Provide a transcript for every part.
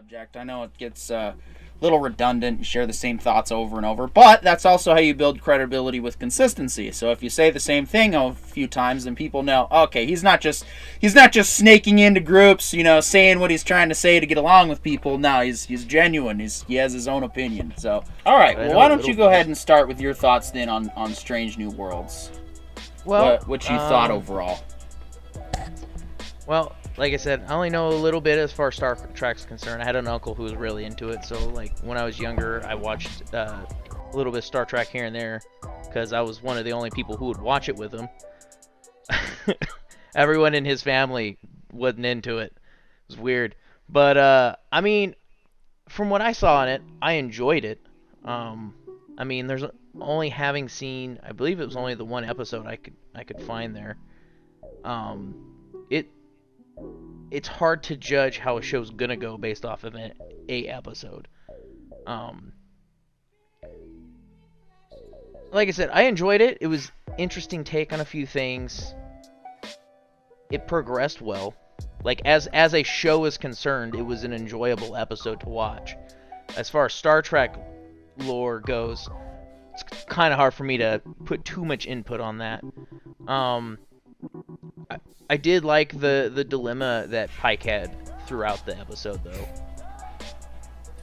subject. I know it gets a little redundant. You share the same thoughts over and over, but that's also how you build credibility with consistency. So if you say the same thing a few times, then people know, okay, he's not just snaking into groups, saying what he's trying to say to get along with people. No, he's genuine. He has his own opinion. So, all right, well, why don't you go ahead and start with your thoughts then on Strange New Worlds? Well, what you thought overall? Well, like I said, I only know a little bit as far as Star Trek's concerned. I had an uncle who was really into it, so like when I was younger, I watched a little bit of Star Trek here and there because I was one of the only people who would watch it with him. Everyone in his family wasn't into it. It was weird, but I mean, from what I saw in it, I enjoyed it. I mean, there's only having seen, I believe it was only the one episode I could find there. It's hard to judge how a show's gonna go based off of a episode. Like I said, I enjoyed it. It was interesting take on a few things. It progressed well. Like as a show is concerned, it was an enjoyable episode to watch. As far as Star Trek lore goes, it's kind of hard for me to put too much input on that. I did like the dilemma that Pike had throughout the episode, though.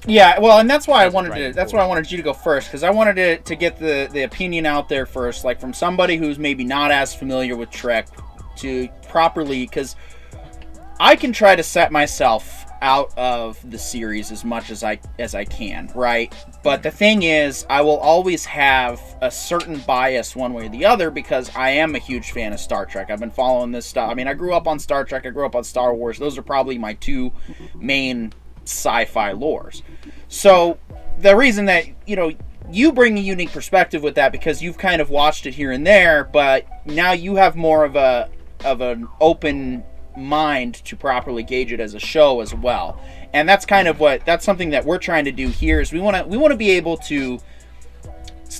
Yeah, well, and that's why I wanted you to go first, because I wanted to get the opinion out there first, like from somebody who's maybe not as familiar with Trek, to properly, because I can try to set myself out of the series as much as I can, right? But the thing is, I will always have a certain bias one way or the other because I am a huge fan of Star Trek. I've been following this stuff. I mean, I grew up on Star Trek. I grew up on Star Wars. Those are probably my two main sci-fi lores. So the reason that, you bring a unique perspective with that because you've kind of watched it here and there, but now you have more of an open mind to properly gauge it as a show as well. And that's kind of that's something that we're trying to do here is we want to be able to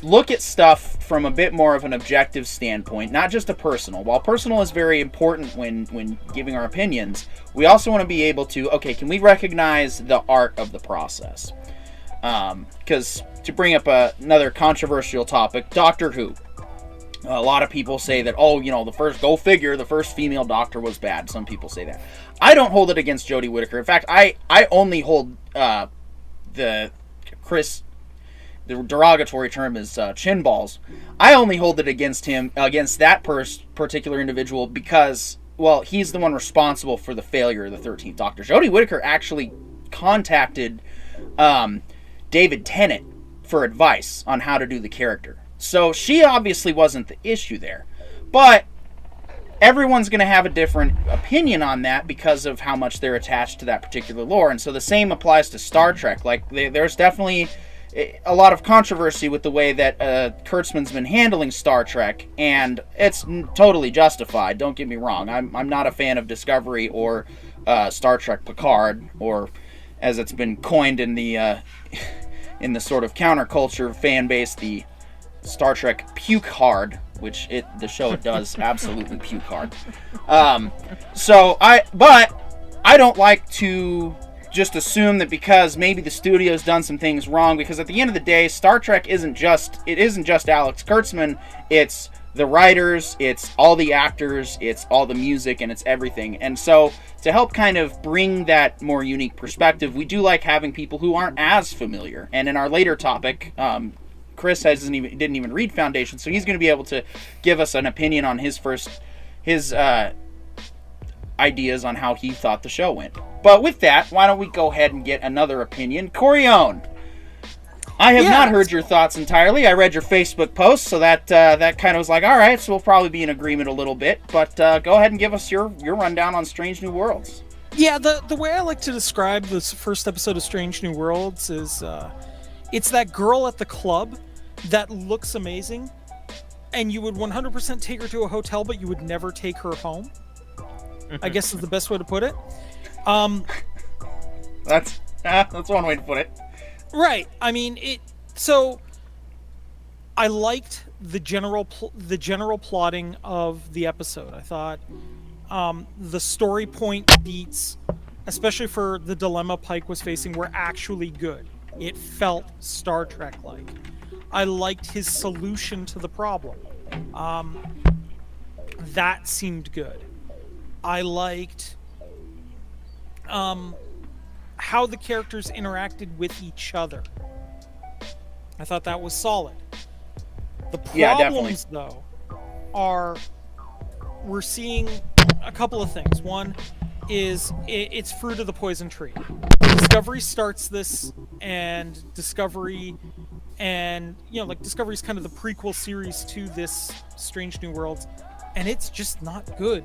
look at stuff from a bit more of an objective standpoint, not just a personal. While personal is very important when giving our opinions, we also want to be able to, okay, can we recognize the art of the process? Because to bring up another controversial topic, Doctor Who. A lot of people say that, the first female Doctor was bad. Some people say that. I don't hold it against Jodie Whittaker. In fact, I only hold the derogatory term is chin balls. I only hold it against that particular individual because, well, he's the one responsible for the failure of the 13th Doctor. Jodie Whittaker actually contacted David Tennant for advice on how to do the character. So she obviously wasn't the issue there. But everyone's going to have a different opinion on that because of how much they're attached to that particular lore. And so the same applies to Star Trek. Like, there's definitely a lot of controversy with the way that Kurtzman's been handling Star Trek, and it's totally justified. Don't get me wrong. I'm not a fan of Discovery or Star Trek Picard, or as it's been coined in the sort of counterculture fan base, the Star Trek puke hard, which the show does absolutely puke hard. But I don't like to just assume that because maybe the studio's done some things wrong, because at the end of the day, Star Trek isn't just Alex Kurtzman. It's the writers, it's all the actors, it's all the music, and it's everything. And so to help kind of bring that more unique perspective, we do like having people who aren't as familiar. And in our later topic, Chris didn't even read Foundation, so he's going to be able to give us an opinion on his ideas on how he thought the show went. But with that, why don't we go ahead and get another opinion? Corione, I have not heard your thoughts entirely. I read your Facebook post, so that kind of was like, all right, so we'll probably be in agreement a little bit. But go ahead and give us your rundown on Strange New Worlds. Yeah, the way I like to describe this first episode of Strange New Worlds is it's that girl at the club that looks amazing, and you would 100% take her to a hotel, but you would never take her home. I guess is the best way to put it. That's one way to put it. Right. I mean, so I liked the general plotting of the episode. I thought the story point beats especially for the dilemma Pike was facing, were actually good. It felt Star Trek-like. I liked his solution to the problem. That seemed good. I liked how the characters interacted with each other. I thought that was solid. The problems, though, are we're seeing a couple of things. One is it's fruit of the poison tree. Discovery starts this, and Discovery, and Discovery's kind of the prequel series to this Strange New Worlds, and it's just not good.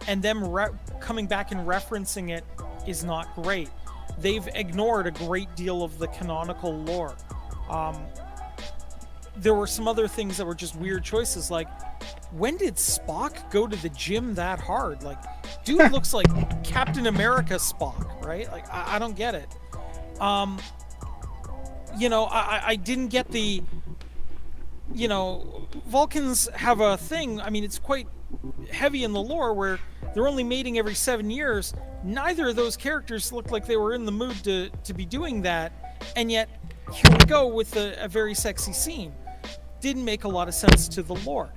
And them coming back and referencing it is not great. They've ignored a great deal of the canonical lore. There were some other things that were just weird choices, like, when did Spock go to the gym that hard? Like, dude looks like Captain America Spock, right? Like, I don't get it. I didn't get the, Vulcans have a thing, I mean, it's quite heavy in the lore where they're only mating every 7 years. Neither of those characters looked like they were in the mood to be doing that, and yet here we go with a very sexy scene. Didn't make a lot of sense to the lore.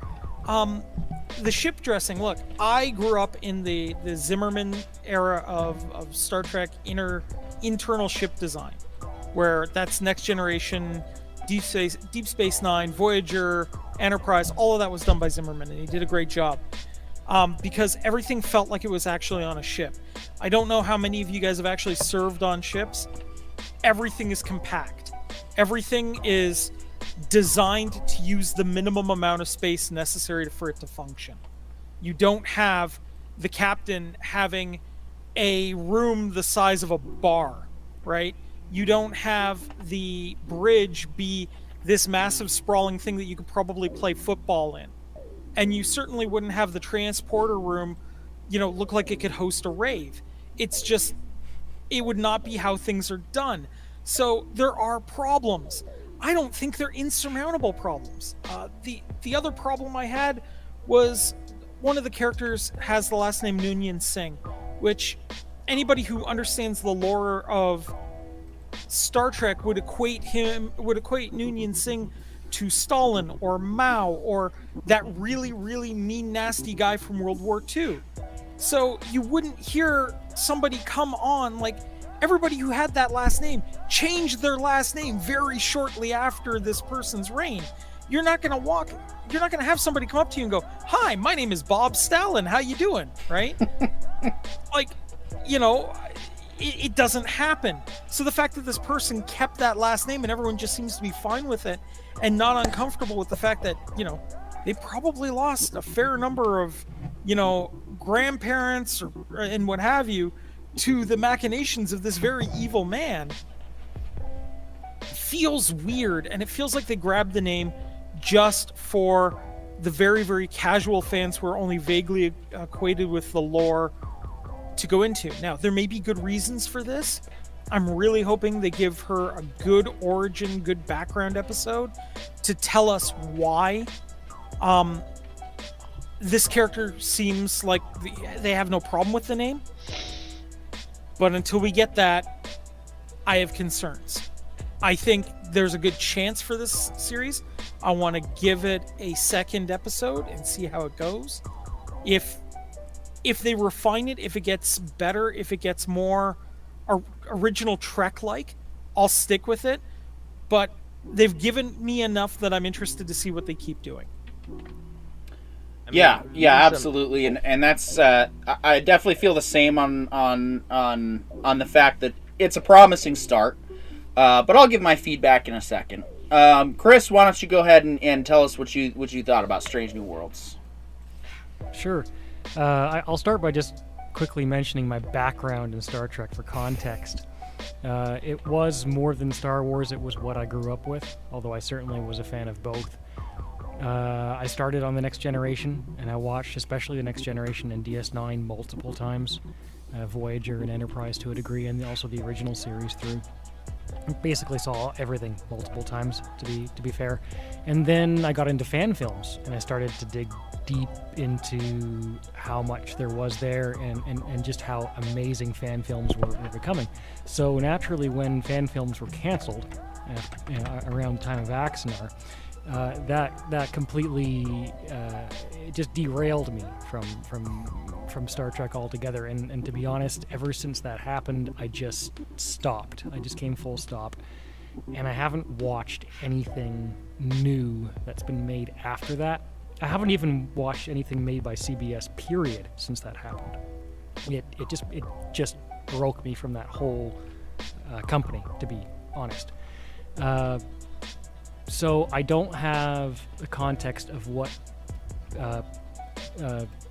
The ship dressing, look, I grew up in the Zimmerman era of Star Trek internal ship design, where that's Next Generation, Deep Space Nine, Voyager, Enterprise, all of that was done by Zimmerman, and he did a great job. Because everything felt like it was actually on a ship. I don't know how many of you guys have actually served on ships. Everything is compact. Everything is designed to use the minimum amount of space necessary for it to function. You don't have the captain having a room the size of a bar, right? You don't have the bridge be this massive sprawling thing that you could probably play football in. And you certainly wouldn't have the transporter room, look like it could host a rave. It's just, it would not be how things are done. So there are problems. I don't think they're insurmountable problems. The other problem I had was one of the characters has the last name Noonien Singh, which anybody who understands the lore of Star Trek would equate Noonien Singh to Stalin or Mao or that really, really mean, nasty guy from World War II. So you wouldn't hear somebody come on, like, everybody who had that last name changed their last name very shortly after this person's reign. You're not going to have somebody come up to you and go, "Hi, my name is Bob Stalin. How you doing?" Right? It doesn't happen. So the fact that this person kept that last name and everyone just seems to be fine with it and not uncomfortable with the fact that, they probably lost a fair number of, grandparents and what have you to the machinations of this very evil man, feels weird. And it feels like they grabbed the name just for the very, very casual fans who are only vaguely acquainted with the lore to go into. Now, there may be good reasons for this. I'm really hoping they give her a good origin, good background episode to tell us why this character seems like they have no problem with the name. But until we get that, I have concerns. I think there's a good chance for this series. I want to give it a second episode and see how it goes. If they refine it, if it gets better, if it gets more original Trek-like, I'll stick with it. But they've given me enough that I'm interested to see what they keep doing. Yeah, absolutely, and that's I definitely feel the same on the fact that it's a promising start. But I'll give my feedback in a second. Chris, why don't you go ahead and tell us what you thought about Strange New Worlds? Sure. I'll start by just quickly mentioning my background in Star Trek for context. It was more than Star Wars, it was what I grew up with, although I certainly was a fan of both. I started on the Next Generation, and I watched especially the Next Generation and DS9 multiple times, Voyager and Enterprise to a degree, and also the original series through. Basically saw everything multiple times, to be fair. And then I got into fan films, and I started to dig deep into how much there was there, and just how amazing fan films were becoming. So naturally, when fan films were canceled around the time of Axanar, that completely it just derailed me from Star Trek altogether. And to be honest, ever since that happened, I just stopped. I just came full stop, and I haven't watched anything new that's been made after that. I haven't even watched anything made by CBS, period, since that happened. It just broke me from that whole company, to be honest. So I don't have the context of what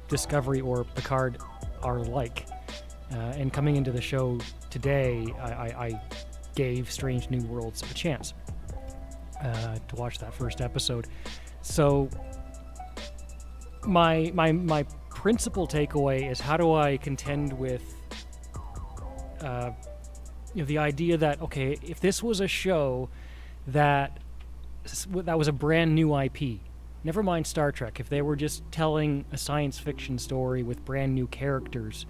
Discovery or Picard are like. And coming into the show today, I gave Strange New Worlds a chance to watch that first episode. So my principal takeaway is, how do I contend with the idea that, okay, if this was a show that was a brand new IP, never mind Star Trek, if they were just telling a science fiction story with brand new characters,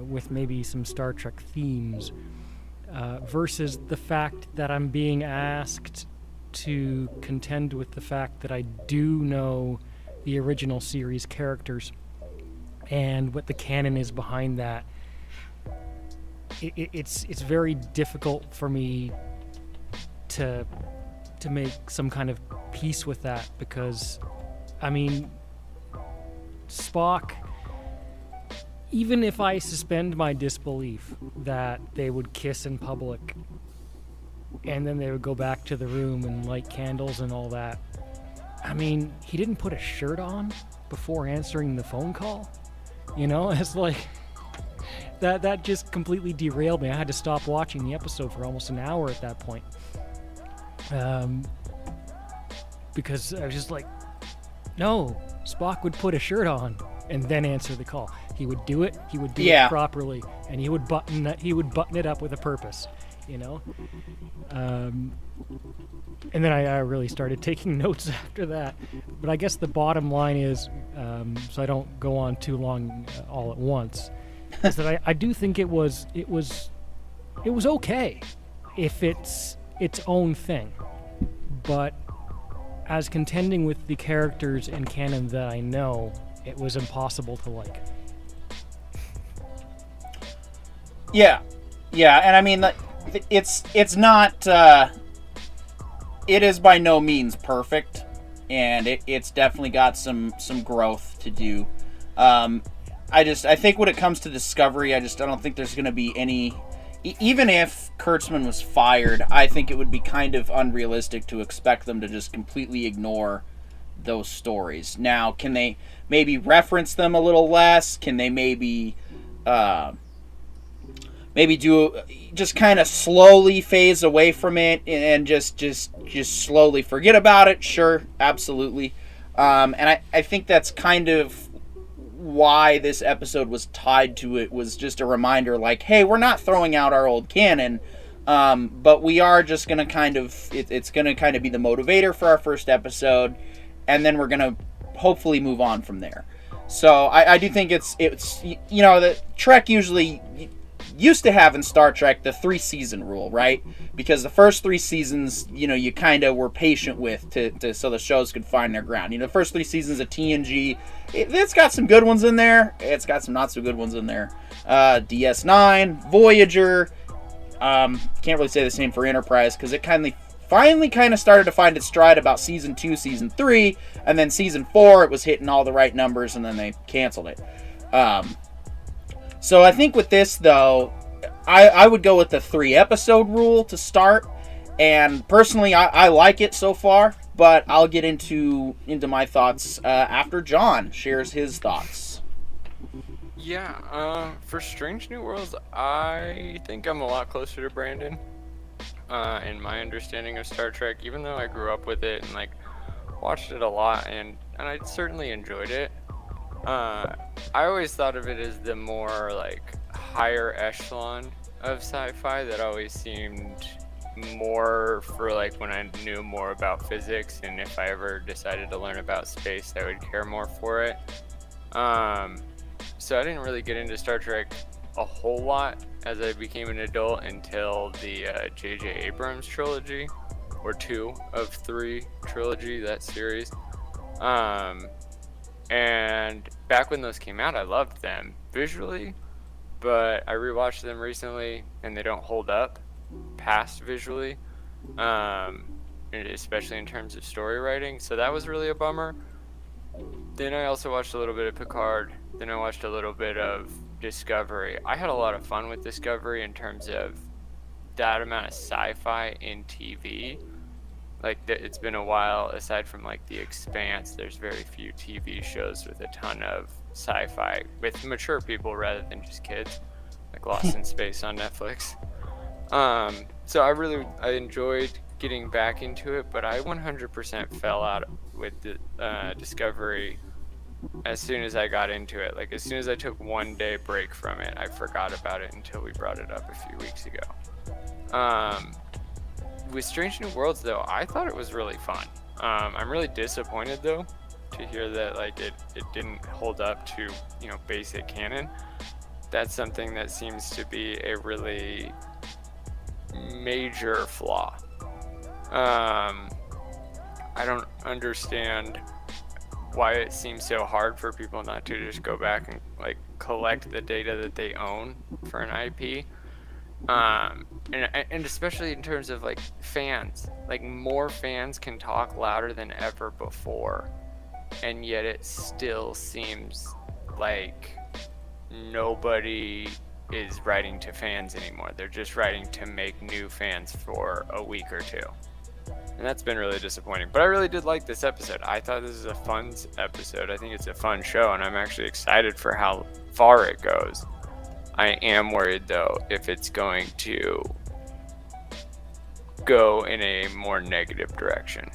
with maybe some Star Trek themes, versus the fact that I'm being asked to contend with the fact that I do know the original series characters and what the canon is behind that, it's very difficult for me to make some kind of peace with that, because I mean, Spock, even if I suspend my disbelief that they would kiss in public and then they would go back to the room and light candles and all that, I mean, he didn't put a shirt on before answering the phone call. It's like that just completely derailed me. I had to stop watching the episode for almost an hour at that point. Because I was just like, no, Spock would put a shirt on and then answer the call. He would do it. He would do it properly, and he would button it up with a purpose, And then I really started taking notes after that. But I guess the bottom line is, so I don't go on too long all at once, is that I do think it was okay if it's its own thing, but as contending with the characters and canon that I know, it was impossible to like. Yeah, and I mean, it's not. It is by no means perfect, and it's definitely got some growth to do. I think when it comes to Discovery, I don't think there's going to be any. Even if Kurtzman was fired, I think it would be kind of unrealistic to expect them to just completely ignore those stories. Now, can they maybe reference them a little less? Can they maybe do just kind of slowly phase away from it and just slowly forget about it? Sure, absolutely. And I think that's kind of why this episode was tied to it, was just a reminder, like, hey, we're not throwing out our old canon, but we are just going to kind of, it's going to kind of be the motivator for our first episode, and then we're going to hopefully move on from there. So I do think it's the Trek usually used to have in Star Trek the 3-season rule, right? Because the first 3 seasons, you kind of were patient with to so the shows could find their ground. The first 3 seasons of TNG, it's got some good ones in there. It's got some not so good ones in there. DS9, Voyager. Can't really say the same for Enterprise, because it finally started to find its stride about season 2, season 3, and then season 4 it was hitting all the right numbers, and then they canceled it. So I think with this, though, I would go with the 3-episode rule to start. And personally, I like it so far, but I'll get into my thoughts after John shares his thoughts. Yeah, for Strange New Worlds, I think I'm a lot closer to Brandon in my understanding of Star Trek, even though I grew up with it and watched it a lot, and I certainly enjoyed it. I always thought of it as the more higher echelon of sci-fi that always seemed more for like when I knew more about physics, and if I ever decided to learn about space, I would care more for it. So I didn't really get into Star Trek a whole lot as I became an adult until the J.J. Abrams trilogy, or 2 of 3 trilogy, that series. And back when those came out, I loved them visually, but I rewatched them recently and they don't hold up past visually, especially in terms of story writing. So that was really a bummer. Then I also watched a little bit of Picard. Then I watched a little bit of Discovery. I had a lot of fun with Discovery in terms of that amount of sci-fi in TV. Like, it's been a while, aside from like The Expanse, there's very few TV shows with a ton of sci-fi with mature people rather than just kids, like Lost in Space on Netflix. So I enjoyed getting back into it, but I 100% fell out with the Discovery as soon as I got into it. Like, as soon as I took 1 day break from it, I forgot about it until we brought it up a few weeks ago. With Strange New Worlds, though, I thought it was really fun. I'm really disappointed, though, to hear that like it didn't hold up to, you know, basic canon. That's something that seems to be a really major flaw. I don't understand why it seems so hard for people not to just go back and like collect the data that they own for an IP. And especially in terms of like fans, like more fans can talk louder than ever before, and yet it still seems like nobody is writing to fans anymore. They're just writing to make new fans for a week or two. And that's been really disappointing. But I really did like this episode. I thought this is a fun episode. I think it's a fun show, and I'm actually excited for how far it goes. I am worried, though, if it's going to go in a more negative direction.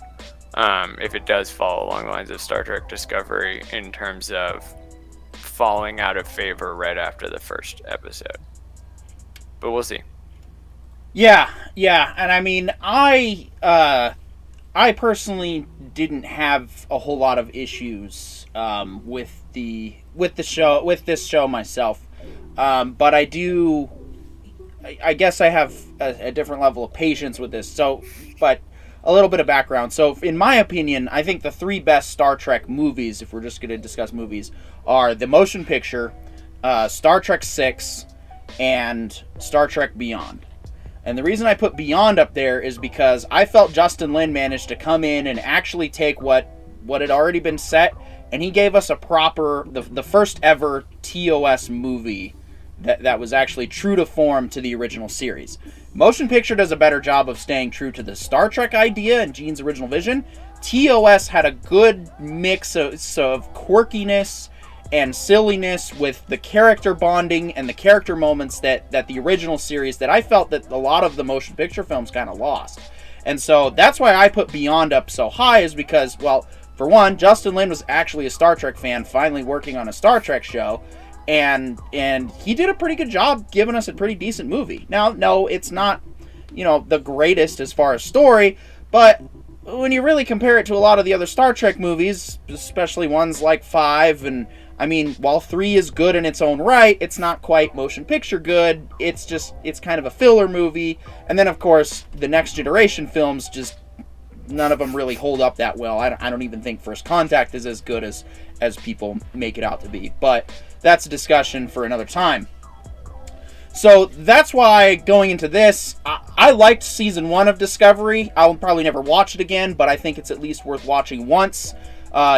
If it does fall along the lines of Star Trek Discovery in terms of falling out of favor right after the first episode. But we'll see. Yeah, and I mean, I personally didn't have a whole lot of issues with this show myself, but I guess I have a different level of patience with this. So, but a little bit of background. So, in my opinion, I think the 3 best Star Trek movies, if we're just going to discuss movies, are the motion picture, Star Trek 6, and Star Trek Beyond. And the reason I put Beyond up there is because I felt Justin Lin managed to come in and actually take what had already been set, and he gave us a proper, the first ever TOS movie that was actually true to form to the original series. Motion picture does a better job of staying true to the Star Trek idea and Gene's original vision. TOS had a good mix of quirkiness and silliness with the character bonding and the character moments that the original series, that I felt that a lot of the motion picture films kind of lost. And so that's why I put Beyond up so high, is because, well, for one, Justin Lin was actually a Star Trek fan, finally working on a Star Trek show, and he did a pretty good job giving us a pretty decent movie. Now, no, it's not, you know, the greatest as far as story, but when you really compare it to a lot of the other Star Trek movies, especially ones like 5, and I mean, while 3 is good in its own right, it's not quite motion picture good. It's kind of a filler movie. And then, of course, the Next Generation films, just none of them really hold up that well. I don't even think First Contact is as good as people make it out to be. But that's a discussion for another time. So that's why, going into this, I liked Season 1 of Discovery. I'll probably never watch it again, but I think it's at least worth watching once.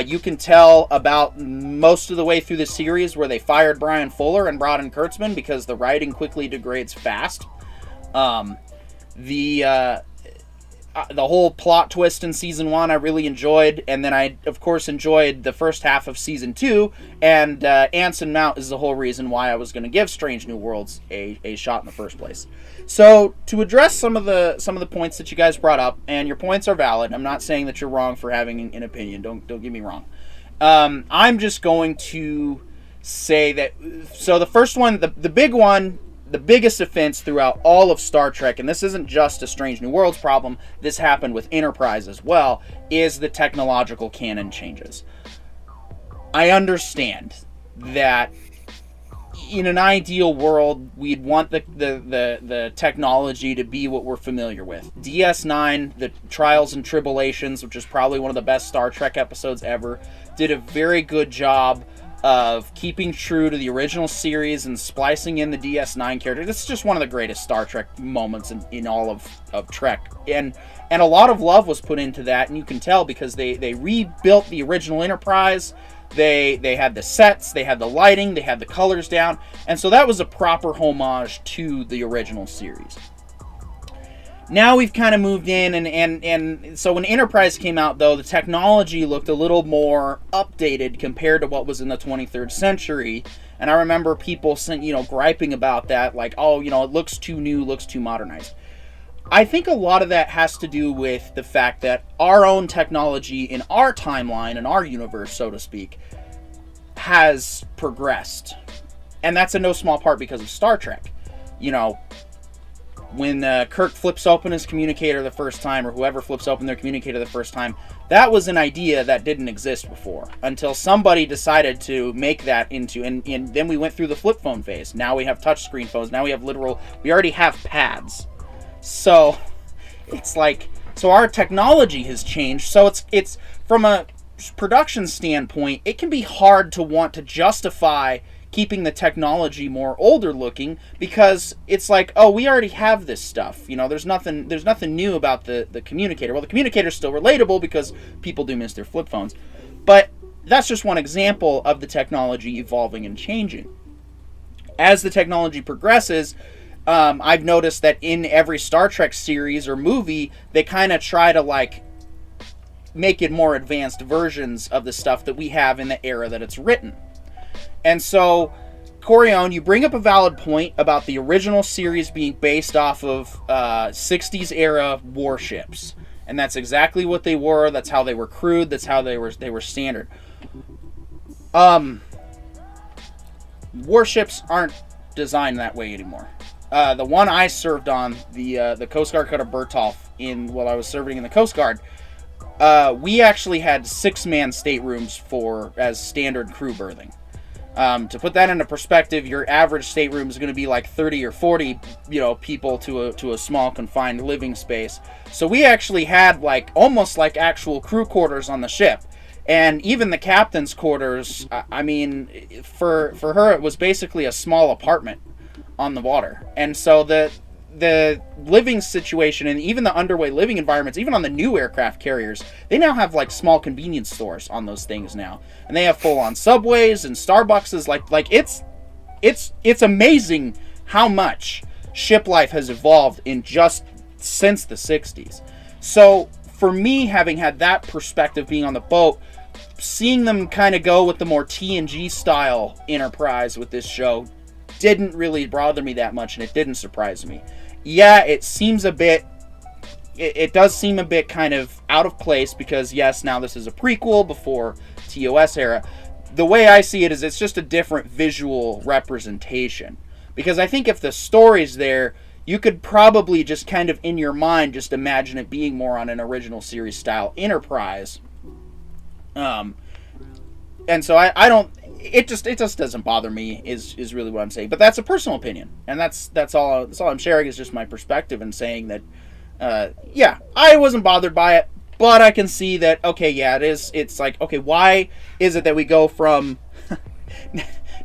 You can tell about most of the way through the series where they fired Brian Fuller and brought in Kurtzman, because the writing quickly degrades fast. The whole plot twist in Season 1 I really enjoyed, and then I, of course, enjoyed the first half of Season 2, and Anson Mount is the whole reason why I was going to give Strange New Worlds a shot in the first place. So, to address some of the points that you guys brought up, and your points are valid, I'm not saying that you're wrong for having an opinion, don't get me wrong. I'm just going to say that, so the first one, the big one the biggest offense throughout all of Star Trek, and this isn't just a Strange New Worlds problem, this happened with Enterprise as well, is the technological canon changes. I understand that in an ideal world, we'd want the technology to be what we're familiar with. DS9, The Trials and Tribulations, which is probably one of the best Star Trek episodes ever, did a very good job of keeping true to the original series and splicing in the DS9 character. This is just one of the greatest Star Trek moments in all of Trek. And a lot of love was put into that, and you can tell because they rebuilt the original Enterprise. They had the sets, they had the lighting, they had the colors down, and so that was a proper homage to the original series. Now we've kind of moved in, and so when Enterprise came out, though, the technology looked a little more updated compared to what was in the 23rd century, and I remember people griping about that, like, oh, it looks too new, looks too modernized. I think a lot of that has to do with the fact that our own technology in our timeline, in our universe, so to speak, has progressed. And that's in no small part because of Star Trek. When Kirk flips open his communicator the first time, or whoever flips open their communicator the first time, that was an idea that didn't exist before, until somebody decided to make that into, and then we went through the flip phone phase. Now we have touchscreen phones, now we have we already have pads. So it's like, our technology has changed. So it's from a production standpoint, it can be hard to want to justify keeping the technology more older looking, because it's like, oh, we already have this stuff. There's nothing new about the communicator. Well, the communicator's still relatable because people do miss their flip phones. But that's just one example of the technology evolving and changing. As the technology progresses, I've noticed that in every Star Trek series or movie, they kind of try to make it more advanced versions of the stuff that we have in the era that it's written. And so, Corion, you bring up a valid point about the original series being based off of 60s era warships. And that's exactly what they were. That's how they were crewed. That's how they were standard. Warships aren't designed that way anymore. The one I served on, the Coast Guard Cutter Bertolf, while I was serving in the Coast Guard, we actually had 6-man staterooms as standard crew berthing. To put that into perspective, your average stateroom is going to be like 30 or 40, people to a small confined living space. So we actually had almost like actual crew quarters on the ship. And even the captain's quarters, I mean, for her, it was basically a small apartment on the water. And so the living situation and even the underway living environments, even on the new aircraft carriers, they now have small convenience stores on those things now, and they have full-on Subways and Starbucks. It's amazing how much ship life has evolved in just since the 60s. So for me, having had that perspective being on the boat, seeing them kind of go with the more TNG style Enterprise with this show didn't really bother me that much, and it didn't surprise me. Yeah, it does seem a bit kind of out of place, because yes, now this is a prequel before TOS era. The way I see it is it's just a different visual representation, because I think if the story's there, you could probably just kind of in your mind just imagine it being more on an original series style Enterprise. And so I don't. It just doesn't bother me. Is really what I'm saying. But that's a personal opinion, and that's all I'm sharing is just my perspective and saying that, yeah, I wasn't bothered by it, but I can see that. Okay, yeah, it is. It's like, okay, why is it that we go from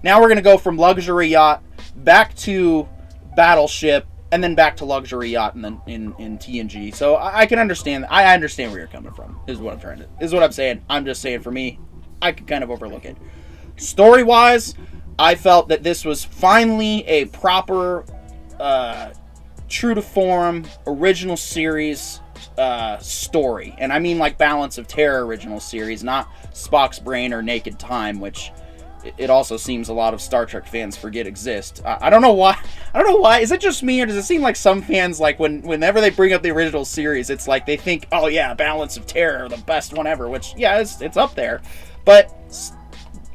now we're gonna go from luxury yacht back to battleship and then back to luxury yacht and then in TNG. So I can understand. I understand where you're coming from. Is what I'm saying. I'm just saying, for me, I could kind of overlook it. Story-wise, I felt that this was finally a proper, true-to-form, original series story. And I mean Balance of Terror original series, not Spock's Brain or Naked Time, which it also seems a lot of Star Trek fans forget exist. I don't know why. Is it just me, or does it seem like some fans, whenever they bring up the original series, it's like they think, oh yeah, Balance of Terror, the best one ever, which, yeah, it's up there. But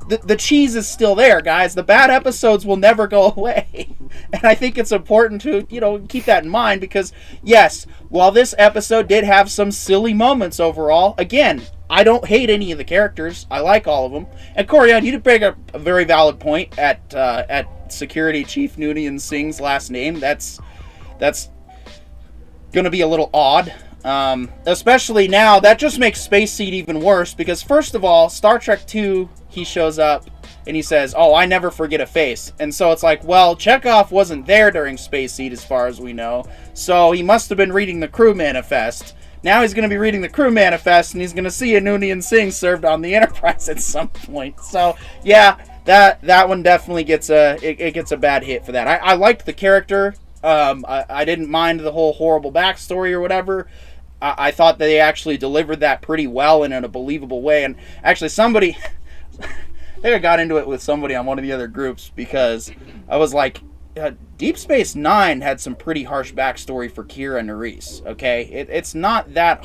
the cheese is still there, guys. The bad episodes will never go away. And I think it's important to, keep that in mind because, yes, while this episode did have some silly moments overall, again, I don't hate any of the characters. I like all of them. And Corian, you did bring up a very valid point at Security Chief Noonien Singh's last name. That's going to be a little odd. Especially now, that just makes Space Seed even worse because, first of all, Star Trek II, he shows up and he says, "Oh, I never forget a face." And so it's like, well, Chekhov wasn't there during Space Seed as far as we know, so he must have been reading the crew manifest. Now he's going to be reading the crew manifest and he's going to see a Noonien Singh served on the Enterprise at some point. So, yeah, that one definitely gets a bad hit for that. I liked the character. I didn't mind the whole horrible backstory or whatever. I thought they actually delivered that pretty well and in a believable way. And actually somebody, I think I got into it with somebody on one of the other groups because I was like, Deep Space Nine had some pretty harsh backstory for Kira Nerys, okay? It's not that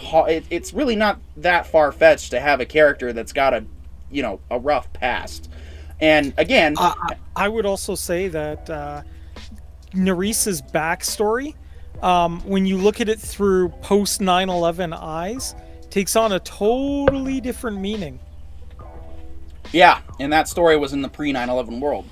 it's really not that far-fetched to have a character that's got a rough past. And again, I would also say that Nerys's backstory, when you look at it through post 9/11 eyes, takes on a totally different meaning. Yeah, and that story was in the pre 9/11 world.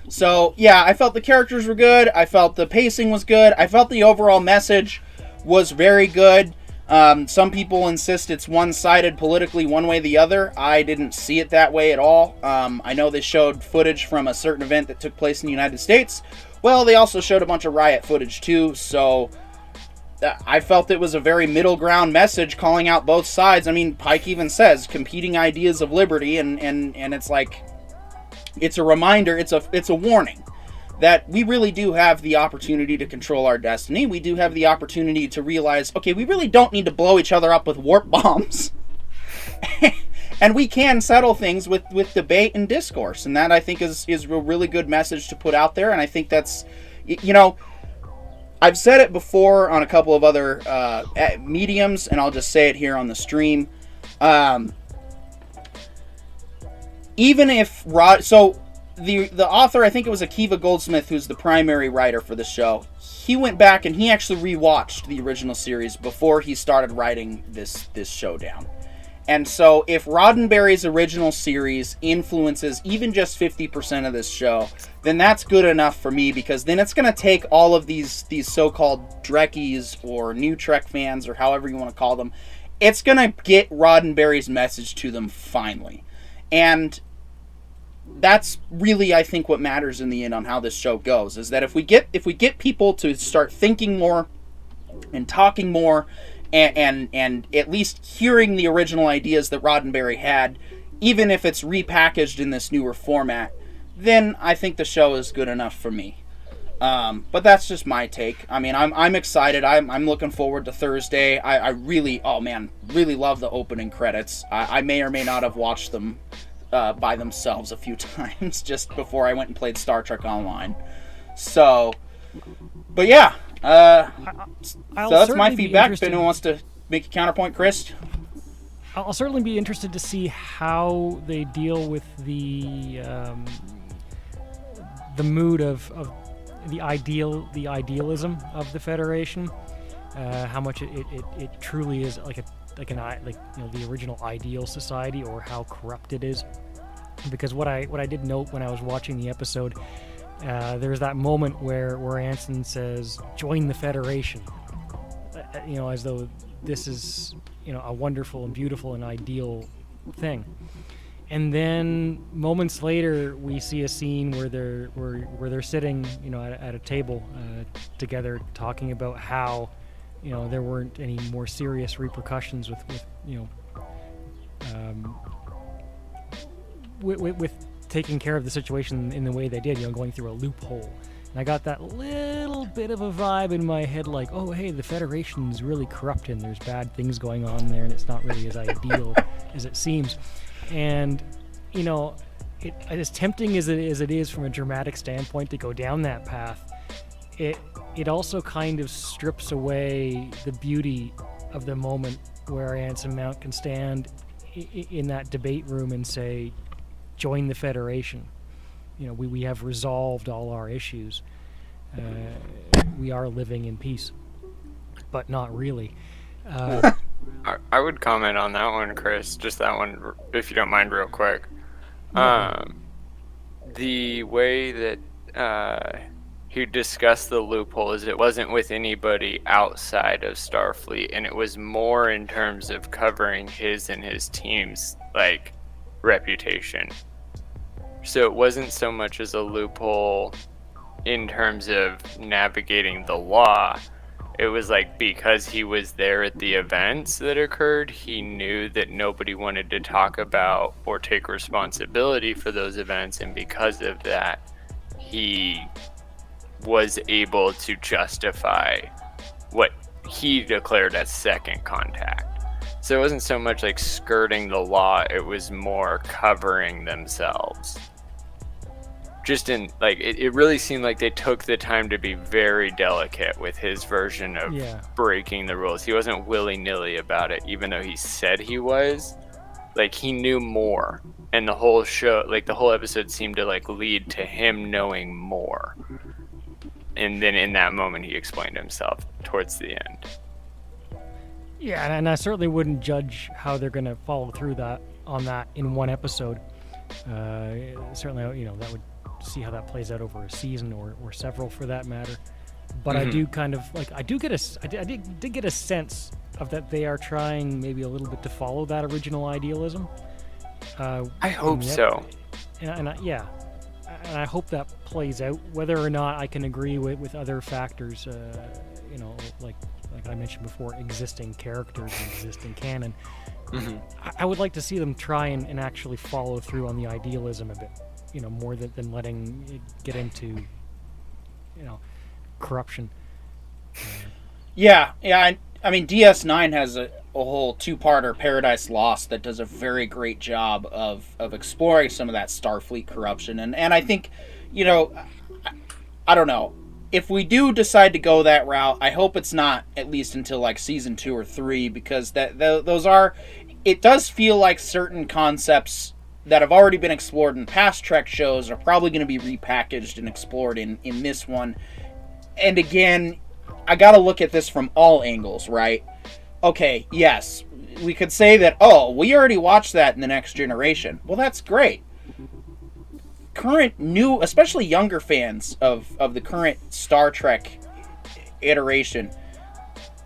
So, yeah, I felt the characters were good. I felt the pacing was good. I felt the overall message was very good. Some people insist it's one-sided politically one way or the other. I didn't see it that way at all. I know they showed footage from a certain event that took place in the United States. Well, they also showed a bunch of riot footage too, so I felt it was a very middle ground message calling out both sides. I mean, Pike even says competing ideas of liberty, and it's like, it's a reminder, it's a warning that we really do have the opportunity to control our destiny. We do have the opportunity to realize, okay, we really don't need to blow each other up with warp bombs. And we can settle things with debate and discourse. And that, I think, is a really good message to put out there. And I think that's, I've said it before on a couple of other mediums, and I'll just say it here on the stream. Even if the author, I think it was Akiva Goldsmith, who's the primary writer for the show, he went back and he actually rewatched the original series before he started writing this show down. And so if Roddenberry's original series influences even just 50% of this show, then that's good enough for me, because then it's going to take all of these so-called Trekkies or new Trek fans, or however you want to call them, it's going to get Roddenberry's message to them finally. And that's really, I think, what matters in the end on how this show goes, is that if we get people to start thinking more and talking more and at least hearing the original ideas that Roddenberry had, even if it's repackaged in this newer format, then I think the show is good enough for me. But that's just my take. I mean, I'm excited. I'm looking forward to Thursday. I really, really love the opening credits. I may or may not have watched them by themselves a few times just before I went and played Star Trek Online. So, but yeah, so that's my feedback. If anyone wants to make a counterpoint, Chris? I'll certainly be interested to see how they deal with the mood of the idealism of the Federation. How much it truly is like the original ideal society, or how corrupt it is. Because what I did note when I was watching the episode, there was that moment where Anson says, "Join the Federation," as though this is a wonderful and beautiful and ideal thing. And then moments later, we see a scene where they're sitting at a table together, talking about how there weren't any more serious repercussions with taking care of the situation in the way they did, going through a loophole. And I got that little bit of a vibe in my head, like, oh, hey, the Federation's really corrupt and there's bad things going on there, and it's not really as ideal as it seems. And, as tempting as it is from a dramatic standpoint to go down that path, it also kind of strips away the beauty of the moment where Anson Mount can stand in that debate room and say, join the Federation. We have resolved all our issues. We are living in peace, but not really. I would comment on that one, Chris. Just that one, if you don't mind, real quick. The way that he discussed the loophole is it wasn't with anybody outside of Starfleet, and it was more in terms of covering his and his team's reputation. So it wasn't so much as a loophole in terms of navigating the law. It was because he was there at the events that occurred, he knew that nobody wanted to talk about or take responsibility for those events, and because of that, he was able to justify what he declared as second contact. So it wasn't so much skirting the law, it was more covering themselves. Just in it really seemed like they took the time to be very delicate with his version of breaking the rules. He wasn't willy-nilly about it, even though he said he was. He knew more, and the whole show, the whole episode seemed to lead to him knowing more. And then in that moment he explained himself towards the end. Yeah, and I certainly wouldn't judge how they're going to follow through on that in one episode. Certainly, that would see how that plays out over a season or several for that matter. But I do kind of I did get a sense of that they are trying maybe a little bit to follow that original idealism. I hope so. And I hope that plays out. Whether or not I can agree with other factors, like I mentioned before, existing characters and existing canon. I would like to see them try and actually follow through on the idealism a bit. More than letting it get into, corruption. Yeah. I mean, DS9 has a whole two-parter, Paradise Lost, that does a very great job of exploring some of that Starfleet corruption. And I think, I don't know. If we do decide to go that route, I hope it's not at least until season 2 or 3, because it does feel like certain concepts that have already been explored in past Trek shows are probably going to be repackaged and explored in this one. And again, I got to look at this from all angles, right? Okay, yes, we could say that, we already watched that in The Next Generation. Well, that's great. Current, new, especially younger fans of the current Star Trek iteration,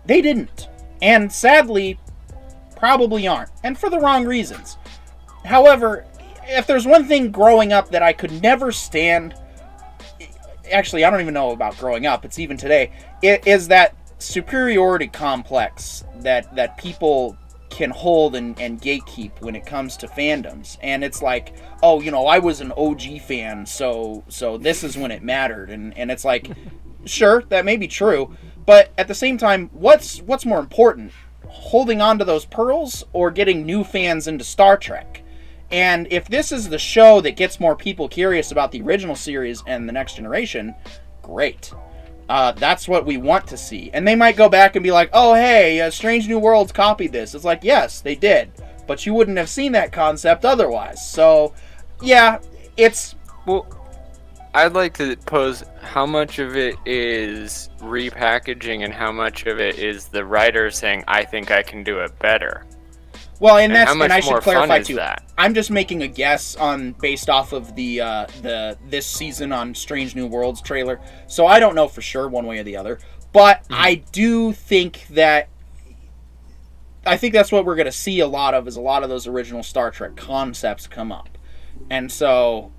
they didn't. And sadly, probably aren't. And for the wrong reasons. However, if there's one thing growing up that I could never stand, actually, I don't even know about growing up, it's even today, it is that superiority complex that people can hold and gatekeep when it comes to fandoms. And it's I was an OG fan, so this is when it mattered. And it's sure, that may be true, but at the same time, what's more important? Holding on to those pearls or getting new fans into Star Trek? And if this is the show that gets more people curious about the original series and The Next Generation, great. That's what we want to see. And they might go back and be like, oh, hey, Strange New Worlds copied this. It's yes, they did. But you wouldn't have seen that concept otherwise. So, yeah, it's... Well, I'd like to pose how much of it is repackaging and how much of it is the writer saying, I think I can do it better. Well, and I should clarify too. That? I'm just making a guess based off of the this season on Strange New Worlds trailer, so I don't know for sure one way or the other. But I do think that's what we're going to see a lot of those original Star Trek concepts come up, and so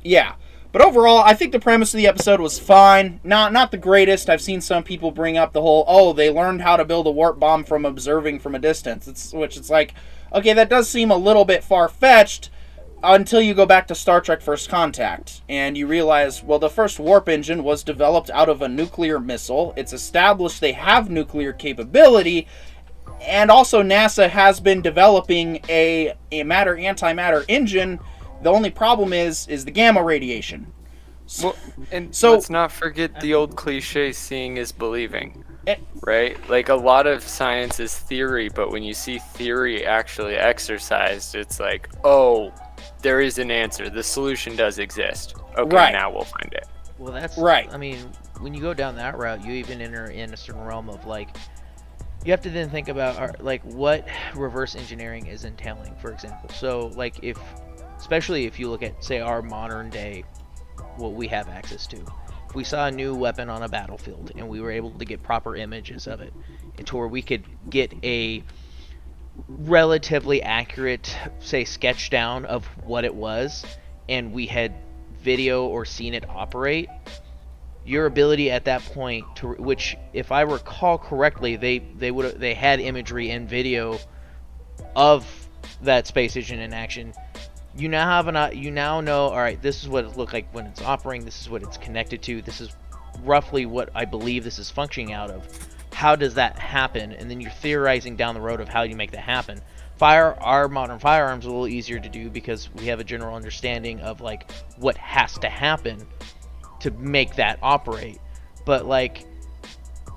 yeah. But overall, I think the premise of the episode was fine. Not the greatest. I've seen some people bring up the whole, they learned how to build a warp bomb from observing from a distance. Which it's okay, that does seem a little bit far-fetched until you go back to Star Trek First Contact. And you realize, well, the first warp engine was developed out of a nuclear missile. It's established they have nuclear capability. And also NASA has been developing a matter-antimatter engine. The only problem is the gamma radiation. Well, and so let's not forget the old cliche, seeing is believing. right? Like, a lot of science is theory, but when you see theory actually exercised, it's like, oh, there is an answer. The solution does exist. Okay, Right. now we'll find it. Well, that's Right. I mean, when you go down that route, you even enter in a certain realm of like, you have to then think about like what reverse engineering is entailing, for example. So like especially if you look at, say, our modern day, what we have access to. If we saw a new weapon on a battlefield and we were able to get proper images of it, to where we could get a relatively accurate, say, sketch down of what it was, and we had video or seen it operate, your ability at that point to, which if I recall correctly, they had imagery and video of that space station in action. You now know, all right, this is what it looked like when it's operating, this is what it's connected to, this is roughly what I believe this is functioning out of. How does that happen? And then you're theorizing down the road of how you make that happen. Our modern firearms are a little easier to do because we have a general understanding of like what has to happen to make that operate. But like,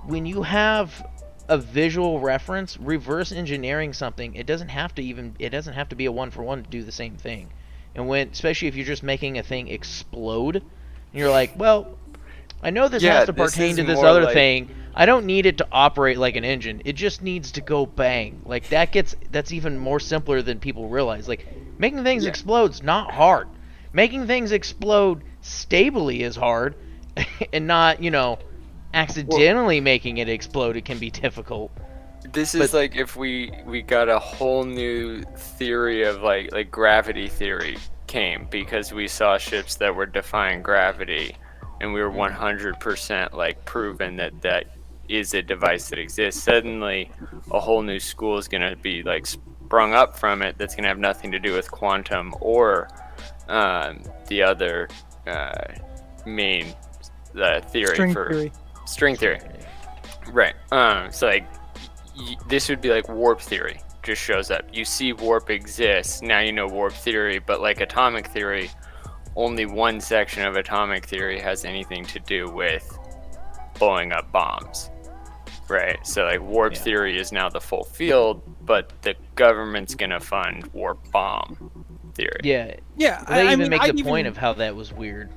when you have a visual reference, reverse engineering something, it doesn't have to be a one-for-one to do the same thing. And especially if you're just making a thing explode, and you're like, well, I know this has to pertain to this other thing. I don't need it to operate like an engine. It just needs to go bang. Like, that's even more simpler than people realize. Like, making things explode's not hard. Making things explode stably is hard, and not, accidentally making it explode, it can be difficult. This is like if we got a whole new theory of like gravity theory came because we saw ships that were defying gravity, and we were 100% like proven that is a device that exists. Suddenly a whole new school is going to be like sprung up from it that's going to have nothing to do with quantum or the other main theory string theory. Right. So like this would be like warp theory. Just shows up. You see warp exists. Now you know warp theory, but like atomic theory, only one section of atomic theory has anything to do with blowing up bombs. Right. So like warp theory is now the full field, but the government's going to fund warp bomb theory. Yeah. Yeah. They even make the point of how that was weird.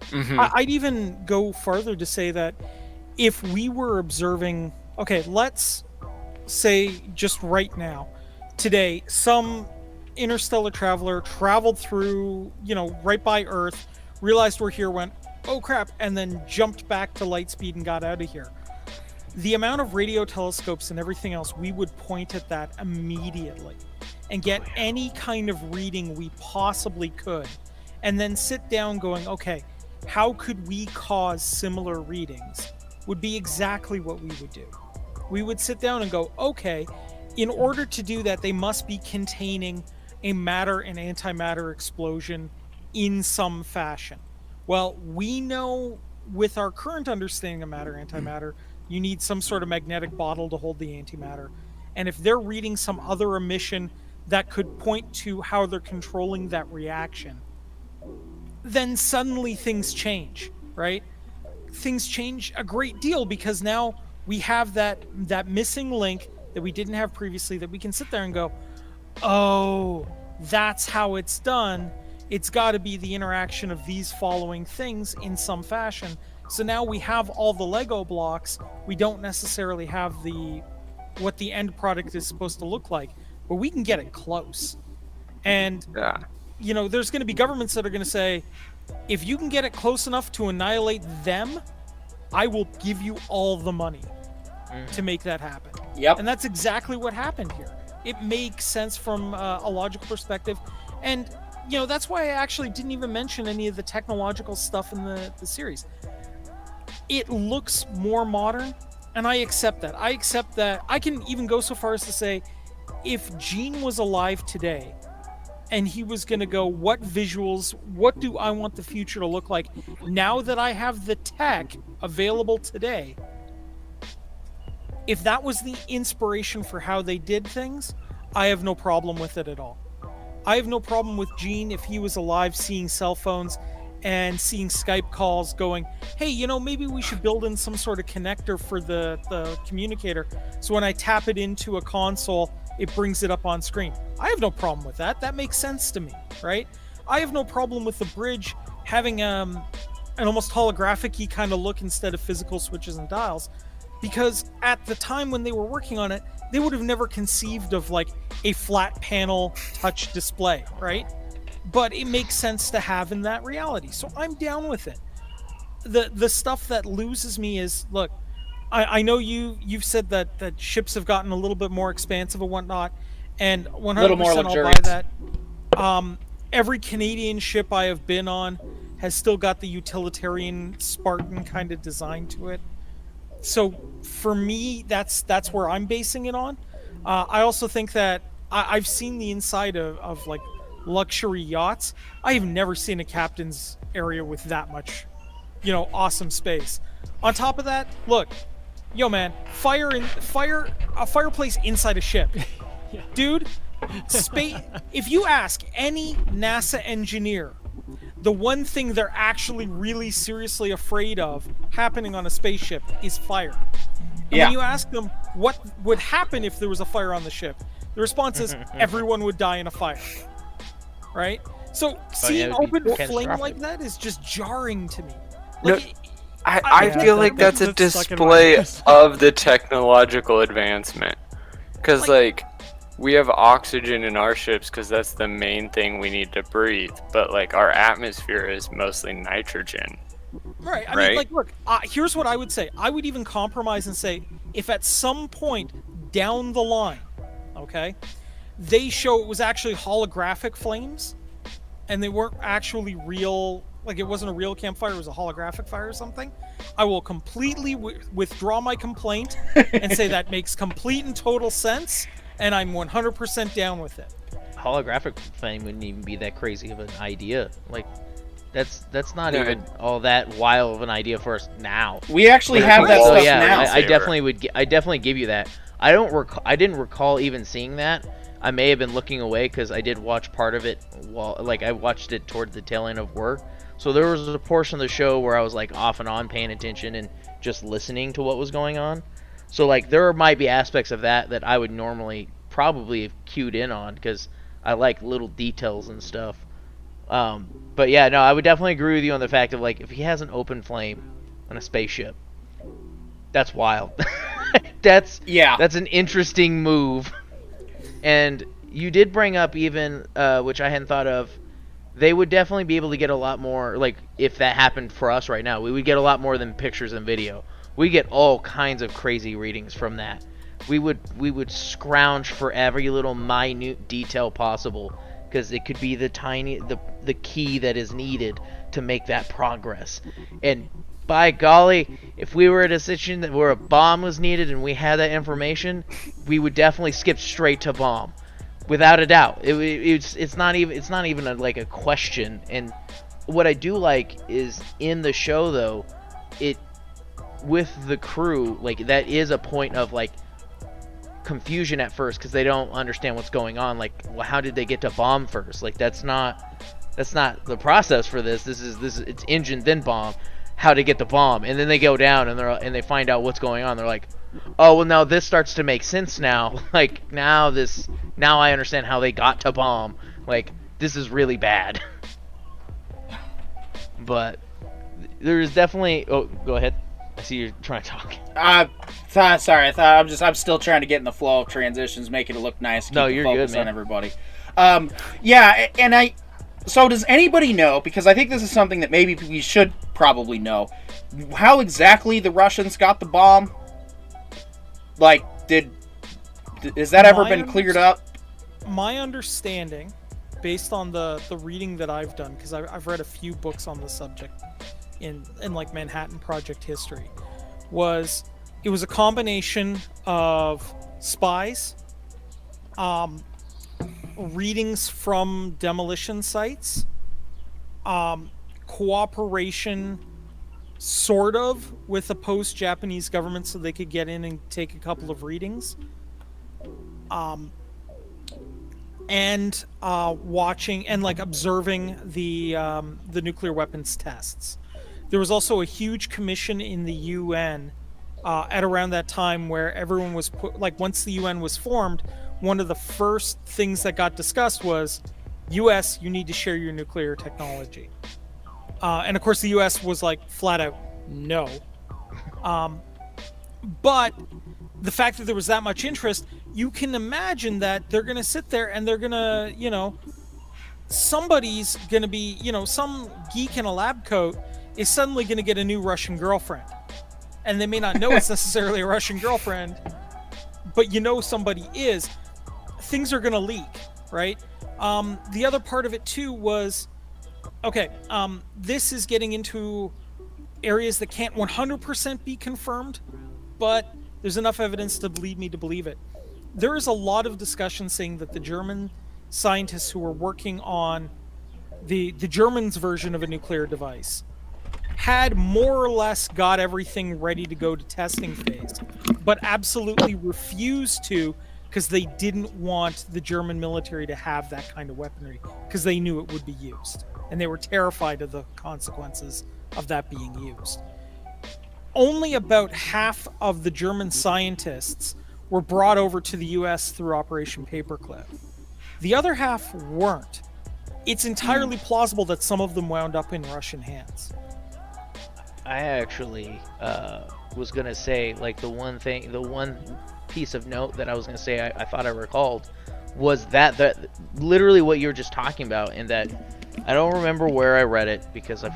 Mm-hmm. I'd even go farther to say that if we were observing, okay, let's say just right now, today, some interstellar traveler traveled through, right by Earth, realized we're here, went, oh crap, and then jumped back to light speed and got out of here. The amount of radio telescopes and everything else, we would point at that immediately and get any kind of reading we possibly could, and then sit down going, okay, how could we cause similar readings? Would be exactly what we would do. We would sit down and go, okay, in order to do that, they must be containing a matter and antimatter explosion in some fashion. Well, we know with our current understanding of matter, antimatter, you need some sort of magnetic bottle to hold the antimatter. And if they're reading some other emission that could point to how they're controlling that reaction, then suddenly things change, right? Things change a great deal because now we have that missing link that we didn't have previously that we can sit there and go, oh, that's how it's done. It's got to be the interaction of these following things in some fashion. So now we have all the Lego blocks. We don't necessarily have what the end product is supposed to look like, but we can get it close. And there's going to be governments that are going to say, if you can get it close enough to annihilate them, I will give you all the money to make that happen. Yep. And that's exactly what happened here. It makes sense from a logical perspective. And, that's why I actually didn't even mention any of the technological stuff in the series. It looks more modern, and I accept that. I accept that. I can even go so far as to say, if Gene was alive today, and he was going to go, what visuals, what do I want the future to look like now that I have the tech available today? If that was the inspiration for how they did things, I have no problem with it at all. I have no problem with Gene, if he was alive, seeing cell phones and seeing Skype calls going, hey, you know, maybe we should build in some sort of connector for the communicator. So when I tap it into a console, it brings it up on screen. I have no problem with that. That makes sense to me, right? I have no problem with the bridge having an almost holographic-y kind of look instead of physical switches and dials, because at the time when they were working on it, they would have never conceived of like a flat panel touch display, right? But it makes sense to have in that reality. So I'm down with it. The stuff that loses me is, look, I know you've said that ships have gotten a little bit more expansive and whatnot, and 100% I'll buy that. Every Canadian ship I have been on has still got the utilitarian Spartan kind of design to it. So for me, that's where I'm basing it on. I also think that I've seen the inside of like luxury yachts. I have never seen a captain's area with that much, you know, awesome space. On top of that, look, yo man, a fireplace inside a ship. Yeah. Dude, space. If you ask any NASA engineer, the one thing they're actually really seriously afraid of happening on a spaceship is fire. And when you ask them what would happen if there was a fire on the ship, the response is everyone would die in a fire. Right? So seeing open flame like that is just jarring to me. Like, I feel like that's a display of the technological advancement. Because, like, we have oxygen in our ships because that's the main thing we need to breathe. But, like, our atmosphere is mostly nitrogen. Right. I mean, like, look, here's what I would say. I would even compromise and say, if at some point down the line, okay, they show it was actually holographic flames, and they weren't actually real, like it wasn't a real campfire, it was a holographic fire or something, I will completely withdraw my complaint and say that makes complete and total sense, and I'm 100% down with it. Holographic flame wouldn't even be that crazy of an idea. Like, that's not even all that wild of an idea for us now. We actually have that stuff now. I definitely give you that. I didn't recall even seeing that. I may have been looking away because I did watch part of it while, like, I watched it toward the tail end of work. So there was a portion of the show where I was like off and on paying attention and just listening to what was going on. So like there might be aspects of that I would normally probably have cued in on because I like little details and stuff. But yeah, no, I would definitely agree with you on the fact of like if he has an open flame on a spaceship, that's wild. That's an interesting move. And you did bring up even, which I hadn't thought of, they would definitely be able to get a lot more, like, if that happened for us right now, we would get a lot more than pictures and video. We get all kinds of crazy readings from that. We would scrounge for every little minute detail possible, because it could be the key that is needed to make that progress. And by golly, if we were at a situation where a bomb was needed and we had that information, we would definitely skip straight to bomb, without a doubt. It's not even like a question. And what I do like is in the show though, it with the crew, like that is a point of like confusion at first because they don't understand what's going on. Like, well, how did they get to bomb first? Like that's not the process for this. This is it's engine then bomb. How to get the bomb, and then they go down and they find out what's going on. They're like, oh well, now this starts to make sense now. Like now I understand how they got to bomb. Like this is really bad. But there is definitely. Oh, go ahead. I see you're trying to talk. Sorry. I'm still trying to get in the flow of transitions, making it look nice. Keep you're focus good, man. On everybody. Yeah, and So does anybody know, because I think this is something that maybe we should probably know, how exactly the Russians got the bomb? Like, has that ever been cleared up? My understanding, based on the reading that I've done, because I've read a few books on the subject in like Manhattan Project history, was it was a combination of spies, readings from demolition sites, cooperation sort of with the post-Japanese government so they could get in and take a couple of readings. and watching and like observing the nuclear weapons tests. There was also a huge commission in the UN at around that time where everyone was put, like, once the UN was formed, one of the first things that got discussed was, US, you need to share your nuclear technology. And of course the US was like flat out no. But the fact that there was that much interest, you can imagine that they're going to sit there and they're going to, you know, somebody's going to be, you know, some geek in a lab coat is suddenly going to get a new Russian girlfriend. And they may not know it's necessarily a Russian girlfriend, but you know somebody is. Things are going to leak, right? The other part of it too was, okay, this is getting into areas that can't 100% be confirmed, but there's enough evidence to lead me to believe it. There is a lot of discussion saying that the German scientists who were working on the Germans' version of a nuclear device had more or less got everything ready to go to testing phase, but absolutely refused to because they didn't want the German military to have that kind of weaponry because they knew it would be used. And they were terrified of the consequences of that being used. Only about half of the German scientists were brought over to the US through Operation Paperclip. The other half weren't. It's entirely plausible that some of them wound up in Russian hands. I actually was going to say, like, the one piece of note that I was going to say I thought I recalled was that literally what you were just talking about, and that I don't remember where I read it because I've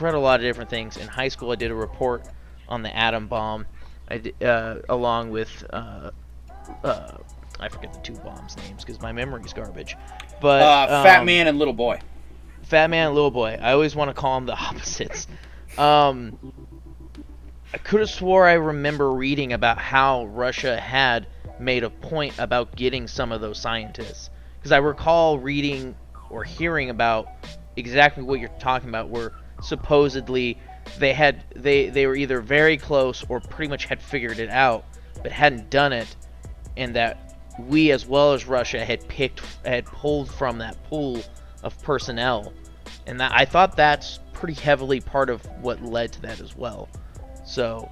read a lot of different things. In high school, I did a report on the atom bomb, along with I forget the two bombs' names because my memory's garbage. But Fat Man and Little Boy. Fat Man and Little Boy. I always want to call them the opposites. I could have swore I remember reading about how Russia had made a point about getting some of those scientists, because I recall reading or hearing about exactly what you're talking about, where supposedly they were either very close or pretty much had figured it out but hadn't done it, and that we as well as Russia had pulled from that pool of personnel, and that I thought that's pretty heavily part of what led to that as well. So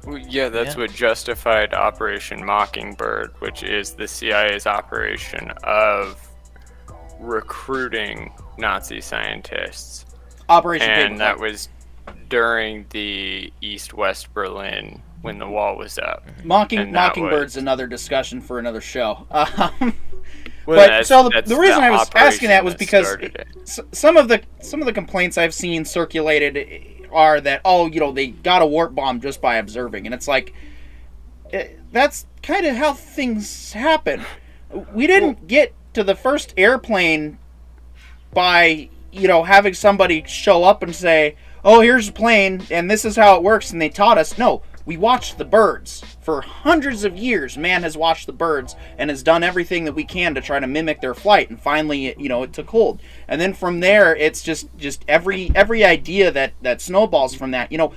well, yeah, that's what justified Operation Mockingbird, which is the CIA's operation of recruiting Nazi scientists. Operation Paperclip. And that was during the East-West Berlin when the wall was up. Mockingbird's another discussion for another show. Well, the reason I was asking that was because some of the complaints I've seen circulated are that, they got a warp bomb just by observing, and it's like, that's kind of how things happen. We didn't get to the first airplane by having somebody show up and say, oh, here's a plane and this is how it works, and they taught us. No, we watched the birds. For hundreds of years, man has watched the birds and has done everything that we can to try to mimic their flight, and finally, it took hold. And then from there, it's just every idea that snowballs from that. We're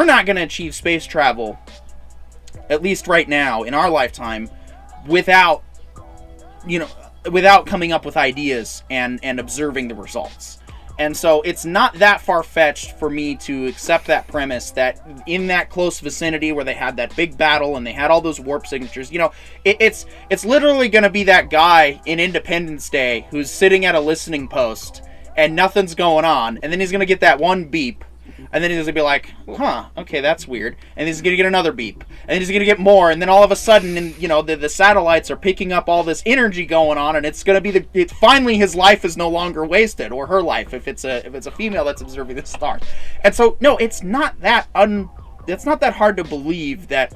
not going to achieve space travel, at least right now in our lifetime, without coming up with ideas and observing the results. And so it's not that far-fetched for me to accept that premise that in that close vicinity where they had that big battle and they had all those warp signatures, it's literally going to be that guy in Independence Day who's sitting at a listening post and nothing's going on, and then he's going to get that one beep, and then he's going to be like, okay, that's weird, and he's going to get another beep, and he's going to get more, and then all of a sudden, the satellites are picking up all this energy going on, and it's going to be finally his life is no longer wasted, or her life if it's a female that's observing the stars. And so no, it's not that hard to believe that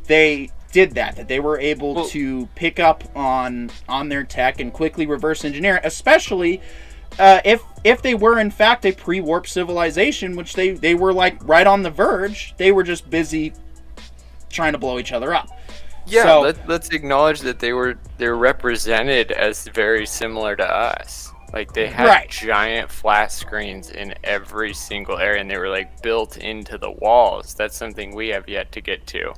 they did that they were able to pick up on their tech and quickly reverse engineer it, especially if they were in fact a pre-warp civilization, which they were like right on the verge. They were just busy trying to blow each other up. Yeah, so, let's acknowledge that they're represented as very similar to us. Like they had giant flat screens in every single area, and they were like built into the walls. That's something we have yet to get to.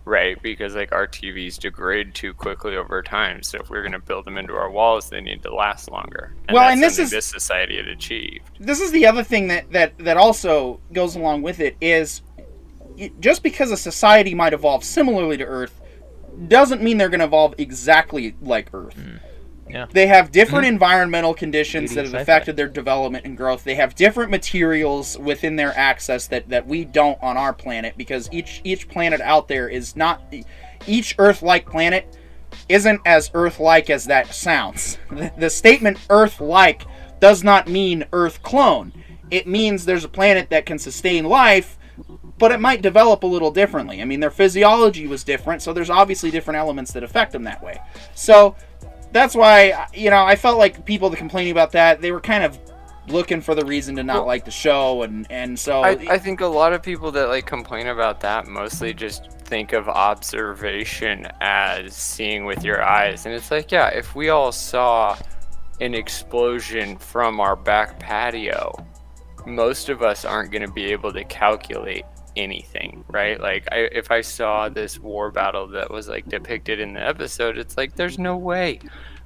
right? Because like our TVs degrade too quickly over time. So if we're going to build them into our walls, they need to last longer. And Well, that's and this something is- this society had achieved. This is the other thing that also goes along with it is just because a society might evolve similarly to Earth doesn't mean they're going to evolve exactly like Earth. Yeah. They have different environmental conditions that have Sci-fi. affected their development and growth. They have different materials within their access that we don't on our planet, because each planet out there is not... Each Earth-like planet isn't as Earth-like as that sounds. The statement Earth-like does not mean Earth clone. It means there's a planet that can sustain life, but it might develop a little differently. I mean, their physiology was different, so there's obviously different elements that affect them that way. So that's why, you know, I felt like people that complaining about that, they were kind of looking for the reason to not like the show, and so... I think a lot of people that like complain about that mostly just think of observation as seeing with your eyes. And it's like, yeah, if we all saw an explosion from our back patio, most of us aren't going to be able to calculate anything, right? Like if I saw this war battle that was like depicted in the episode, it's like there's no way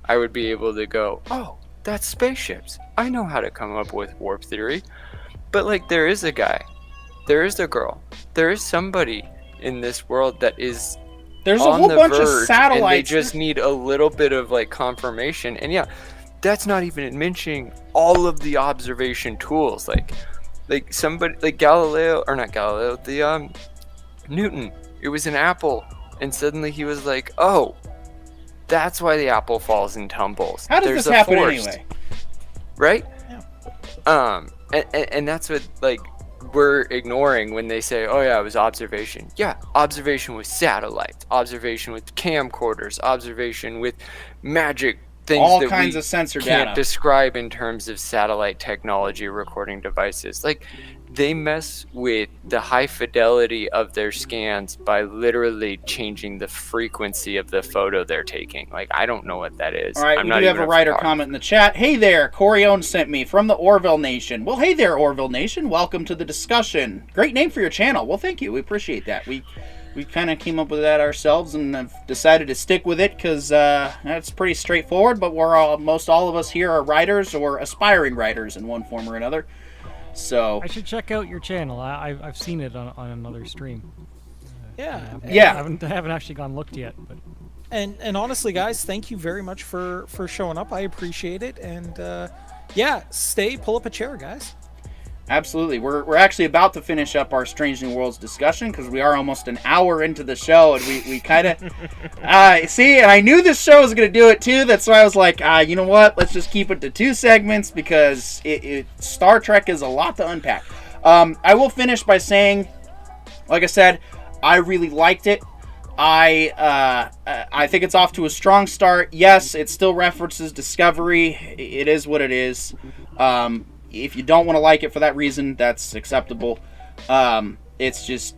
I would be able to go, oh, that's spaceships. I know how to come up with warp theory. But like there is a guy, there is a girl, there is somebody in this world that is there's a on whole the bunch of verge, satellites. and they just need a little bit of like confirmation. And yeah, that's not even mentioning all of the observation tools, like somebody like Galileo, or not Galileo, the Newton. It was an apple, and suddenly he was like, oh, that's why the apple falls and tumbles. How does There's this a happen force, anyway? right? Yeah. And that's what like we're ignoring when they say, oh yeah, it was observation. Yeah, observation with satellites, observation with camcorders, observation with magic things All that kinds we of sensor can't data. describe in terms of satellite technology recording devices. Like they mess with the high fidelity of their scans by literally changing the frequency of the photo they're taking. Like I don't know what that is. All right, I'm we not do have even a writer photographer. comment in the chat. Hey there, Corione sent me from the Orville Nation. Well, hey there, Orville Nation. Welcome to the discussion. Great name for your channel. Well, thank you. We appreciate that. We kind of came up with that ourselves and have decided to stick with it because that's pretty straightforward. But most all of us here are writers or aspiring writers in one form or another. So I should check out your channel. I've seen it on another stream. Yeah. Yeah. I haven't actually gone looked yet, but And honestly, guys, thank you very much for showing up. I appreciate it. And yeah, pull up a chair, guys. absolutely, we're actually about to finish up our Strange New Worlds discussion because we are almost an hour into the show, and we kind of see. And I knew this show was going to do it too. That's why I was like, you know what? Let's just keep it to 2 segments because Star Trek is a lot to unpack. I will finish by saying, like I said, I really liked it. I think it's off to a strong start. Yes, it still references Discovery. It is what it is. If you don't want to like it for that reason, that's acceptable. It's just,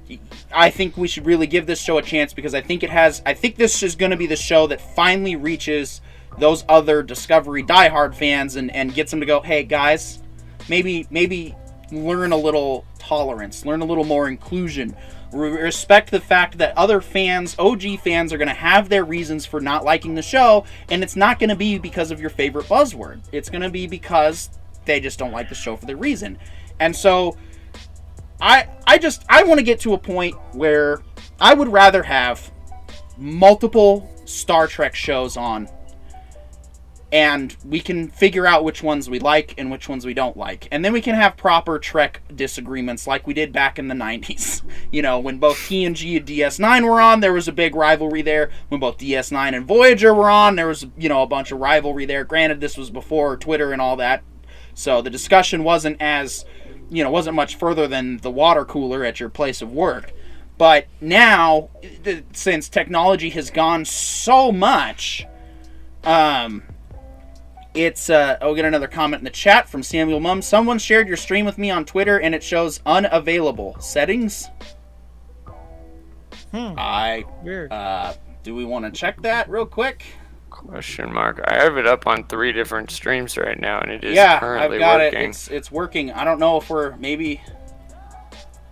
I think we should really give this show a chance because I think this is going to be the show that finally reaches those other Discovery diehard fans and gets them to go, hey guys, maybe learn a little tolerance, learn a little more inclusion. Respect the fact that other fans, OG fans, are going to have their reasons for not liking the show, and it's not going to be because of your favorite buzzword. It's going to be because they just don't like the show for the reason. And so I want to get to a point where I would rather have multiple Star Trek shows on, and we can figure out which ones we like and which ones we don't like. And then we can have proper Trek disagreements like we did back in the 90s. You know, when both TNG and DS9 were on, there was a big rivalry there. When both DS9 and Voyager were on, there was, a bunch of rivalry there. Granted, this was before Twitter and all that. So the discussion wasn't wasn't much further than the water cooler at your place of work. But now, since technology has gone so much, It's, I'll get another comment in the chat from Samuel Mum. Someone shared your stream with me on Twitter and it shows unavailable. Settings? Weird. Do we want to check that real quick? Question mark. I have it up on 3 different streams right now, and it is Yeah, currently I've got working. it. It's working. I don't know if we're maybe...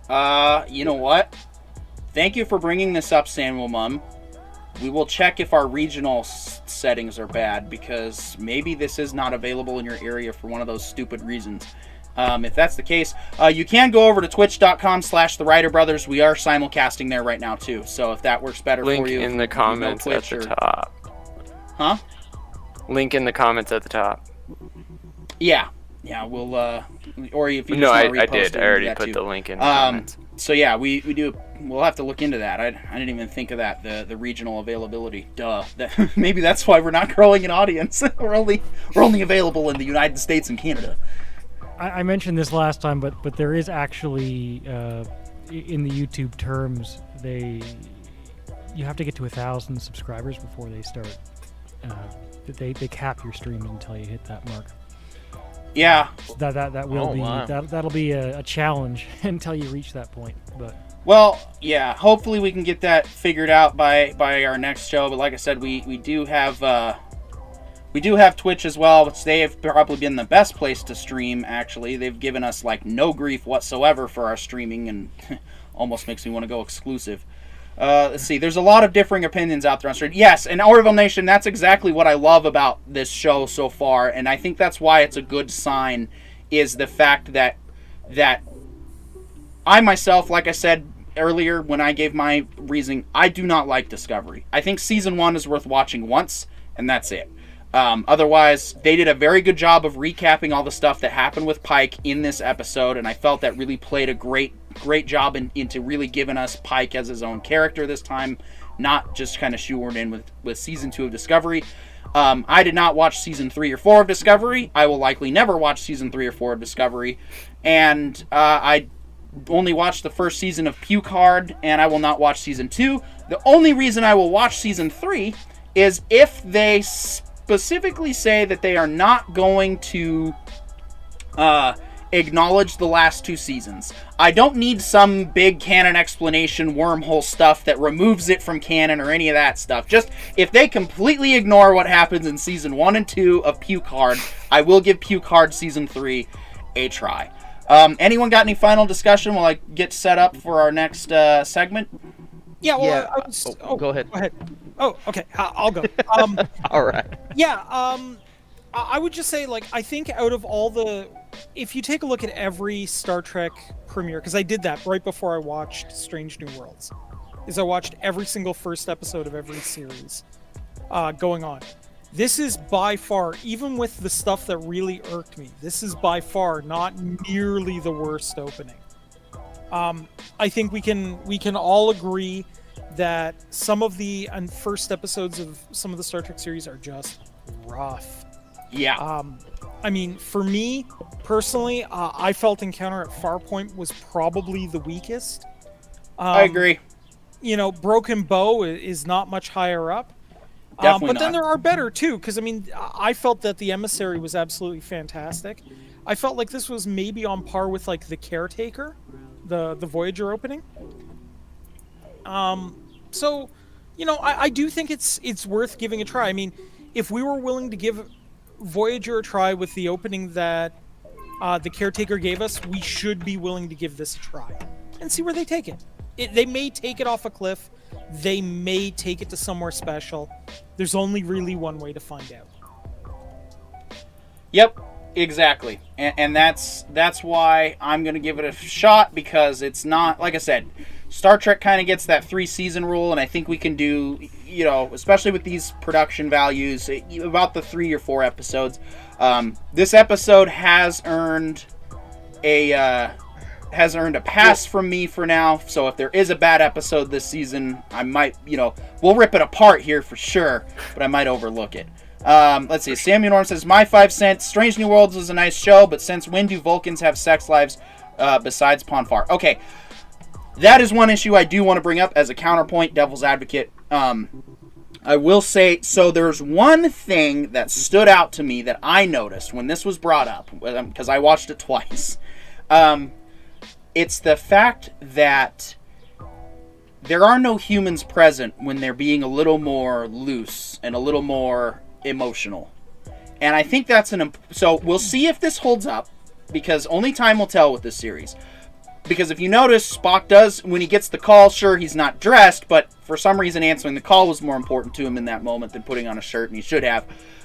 you know what? thank you for bringing this up, Samuel Mum. We will check if our regional settings are bad, because maybe this is not available in your area for one of those stupid reasons. If that's the case, you can go over to twitch.com/thewriterbrothers. We are simulcasting there right now too, so if that works better Link for you. in the comments at the top. Huh? Link in the comments at the top. Yeah, we'll or if you just No, wanna I repost did. it, I we already do that put too. the link in the comments. So yeah, we do. We'll have to look into that. I didn't even think of that. The regional availability. Duh. Maybe that's why we're not growing an audience. we're only available in the United States and Canada. I mentioned this last time, but there is actually in the YouTube terms, you have to get to 1,000 subscribers before they start. They cap your streams until you hit that mark. Yeah. That will Oh, be wow. that'll be a challenge until you reach that point. But Well, yeah. Hopefully we can get that figured out by our next show. But like I said, we do have Twitch as well, which they have probably been the best place to stream. Actually, they've given us like no grief whatsoever for our streaming, and almost makes me want to go exclusive. Let's see. There's a lot of differing opinions out there on stream. Yes, and Orville Nation, that's exactly what I love about this show so far, and I think that's why it's a good sign, is the fact that I myself, like I said earlier when I gave my reasoning, I do not like Discovery. I think season 1 is worth watching once, and that's it. Otherwise, they did a very good job of recapping all the stuff that happened with Pike in this episode, and I felt that really played a great job into really giving us Pike as his own character this time, not just kind of shoehorned in with season 2 of Discovery. I did not watch season 3 or 4 of Discovery. I will likely never watch season 3 or 4 of Discovery, and I only watched the first season of Puke Hard, and I will not watch season 2. The only reason I will watch season 3 is if they specifically say that they are not going to acknowledge the last 2 seasons. I don't need some big canon explanation, wormhole stuff that removes it from canon or any of that stuff. Just if they completely ignore what happens in season 1 and 2 of Puke Hard, I will give Puke Hard season 3 a try. Anyone got any final discussion while I get set up for our next segment? Yeah, well, Yeah. I was, Go ahead. Go ahead. Oh, okay. I'll go. All right. Yeah, I would just say, like, I think out of all the... If you take a look at every Star Trek premiere, because I did that right before I watched Strange New Worlds, is I watched every single first episode of every series going on. This is by far, even with the stuff that really irked me, this is by far not nearly the worst opening. I think we can all agree that some of the first episodes of some of the Star Trek series are just rough. Yeah. I mean, for me personally, I felt Encounter at Farpoint was probably the weakest. I agree. You know, Broken Bow is not much higher up. Definitely but then not. there are better too, because I mean, I felt that the Emissary was absolutely fantastic. I felt like this was maybe on par with like the Caretaker, the Voyager opening. So, you know, I do think it's worth giving a try. I mean, if we were willing to give Voyager a try with the opening that the Caretaker gave us, we should be willing to give this a try and see where they take it. They may take it off a cliff. They may take it to somewhere special. There's only really one way to find out. Yep, exactly. And that's why I'm going to give it a shot, because it's not, like I said, Star Trek kind of gets that 3-season rule, and I think we can do, you know, especially with these production values, about the 3 or 4 episodes. This episode has earned a pass from me for now, so if there is a bad episode this season, I might, you know, we'll rip it apart here for sure, but I might overlook it. Let's see, Samuel Norm says, my 5 cents, Strange New Worlds was a nice show, but since when do Vulcans have sex lives besides Ponfar? Okay, that is one issue I do want to bring up as a counterpoint, devil's advocate. I will say, so there's one thing that stood out to me that I noticed when this was brought up, because I watched it twice. It's the fact that there are no humans present when they're being a little more loose and a little more emotional. And I think that's so we'll see if this holds up, because only time will tell with this series. Because if you notice, Spock does, when he gets the call, sure, he's not dressed, but for some reason answering the call was more important to him in that moment than putting on a shirt, and he should have.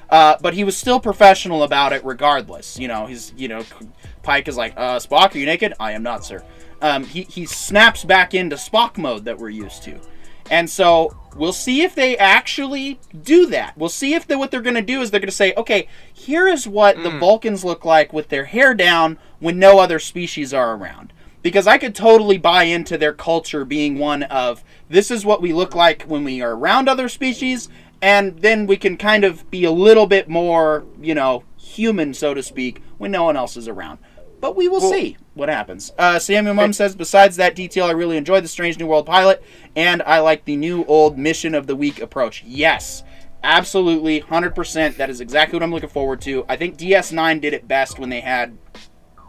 But he was still professional about it regardless. Pike is like, Spock, are you naked? I am not, sir. He snaps back into Spock mode that we're used to. And so we'll see if they actually do that. We'll see if what they're going to do is they're going to say, okay, here is what the Vulcans look like with their hair down when no other species are around. Because I could totally buy into their culture being one of, this is what we look like when we are around other species, and then we can kind of be a little bit more, human, so to speak, when no one else is around. But we will see what happens. Samuel Mum says, besides that detail, I really enjoyed the Strange New World pilot, and I like the new old mission of the week approach. Yes, absolutely, 100%. That is exactly what I'm looking forward to. I think DS9 did it best when they had,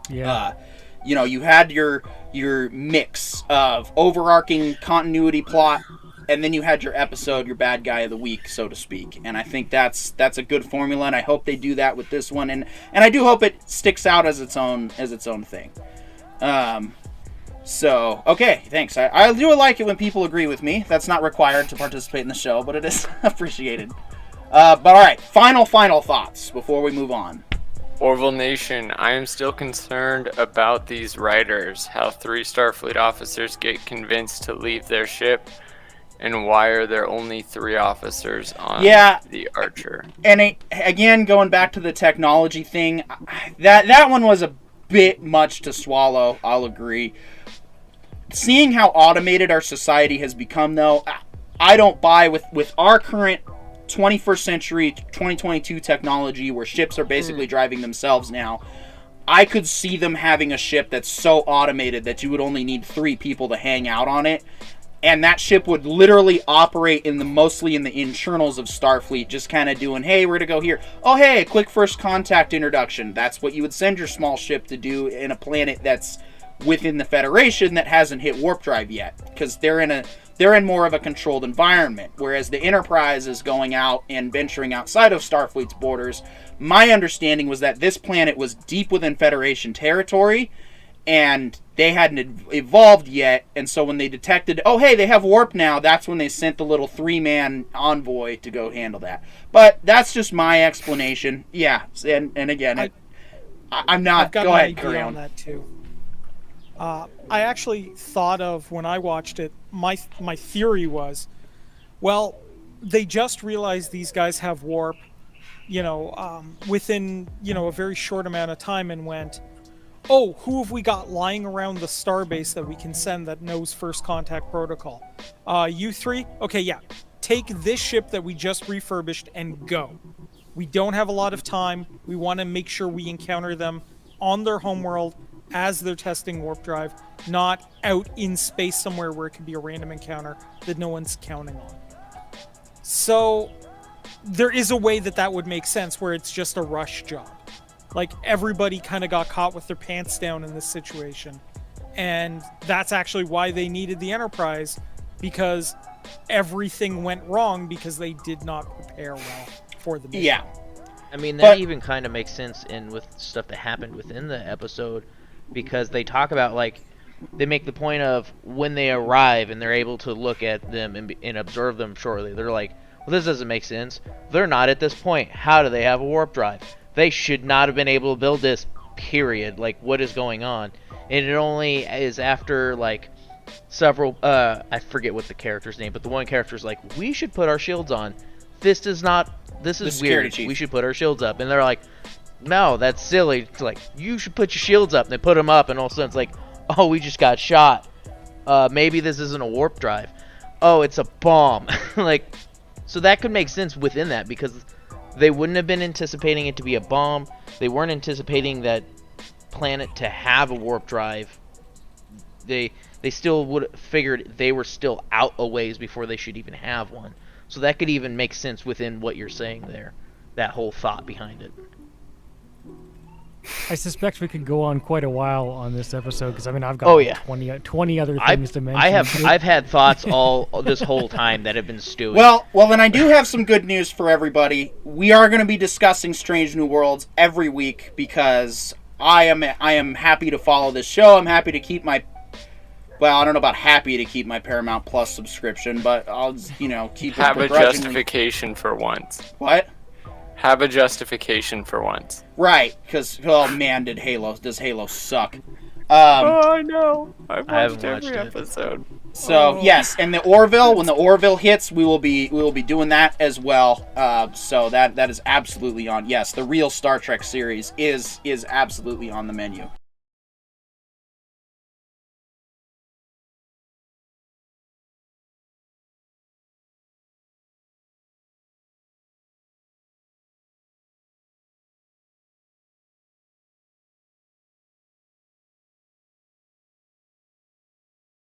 you had your mix of overarching continuity plot, and then you had your episode, your bad guy of the week, so to speak. And I think that's a good formula, and I hope they do that with this one. And I do hope it sticks out as its own thing. So, okay, thanks. I do like it when people agree with me. That's not required to participate in the show, but it is appreciated. But all right, final thoughts before we move on. Orville Nation, I am still concerned about these writers, how 3 Starfleet officers get convinced to leave their ship, and why are there only 3 officers on the Archer? And again, going back to the technology thing, that one was a bit much to swallow, I'll agree. Seeing how automated our society has become, though, I don't buy with our current 21st century, 2022 technology where ships are basically driving themselves now. I could see them having a ship that's so automated that you would only need 3 people to hang out on it. And that ship would literally operate mostly in the internals of Starfleet, just kind of doing, hey, we're going to go here. Oh, hey, a quick first contact introduction. That's what you would send your small ship to do in a planet that's within the Federation that hasn't hit warp drive yet. Because they're in more of a controlled environment. Whereas the Enterprise is going out and venturing outside of Starfleet's borders. My understanding was that this planet was deep within Federation territory, and they hadn't evolved yet, and so when they detected, oh, hey, they have warp now, that's when they sent the little 3-man envoy to go handle that. But that's just my explanation. Yeah, and again, I'm not... I've got go an ahead, idea carry on on. that, too. I actually thought of, when I watched it, my theory was, well, they just realized these guys have warp, within, a very short amount of time, and went, oh, who have we got lying around the starbase that we can send that knows first contact protocol? You 3? Okay, yeah. Take this ship that we just refurbished and go. We don't have a lot of time. We want to make sure we encounter them on their homeworld as they're testing warp drive, not out in space somewhere where it could be a random encounter that no one's counting on. So there is a way that would make sense where it's just a rush job. Like, everybody kind of got caught with their pants down in this situation. And that's actually why they needed the Enterprise, because everything went wrong because they did not prepare well for the mission. Yeah. I mean, that even kind of makes sense with stuff that happened within the episode, because they talk about, they make the point of when they arrive and they're able to look at them and observe them shortly. They're like, well, this doesn't make sense. They're not at this point. How do they have a warp drive? They should not have been able to build this, period. What is going on? And it only is after, several, I forget what the character's name, but the one character's like, we should put our shields on. This is weird. Chief. We should put our shields up. And they're like, no, that's silly. It's like, you should put your shields up. And they put them up, and all of a sudden it's like, oh, we just got shot. Maybe this isn't a warp drive. Oh, it's a bomb. So that could make sense within that, because they wouldn't have been anticipating it to be a bomb. They weren't anticipating that planet to have a warp drive. They still would have figured they were still out a ways before they should even have one. So that could even make sense within what you're saying there. That whole thought behind it. I suspect we could go on quite a while on this episode, because I've got 20 other things to mention. I've had thoughts all this whole time that have been stewing. Well, then I do have some good news for everybody. We are going to be discussing Strange New Worlds every week, because I am happy to follow this show. I'm happy to keep my Well, I don't know about happy to keep my Paramount Plus subscription, but I'll, keep it Have a begrudgingly. justification for once. What? Have a justification for once. Right, because, oh man, does Halo suck. I know. I I've haven't watched every watched it. episode. So yes, and the Orville, when the Orville hits, we will be doing that as well. So that is absolutely on. Yes, the real Star Trek series is absolutely on the menu.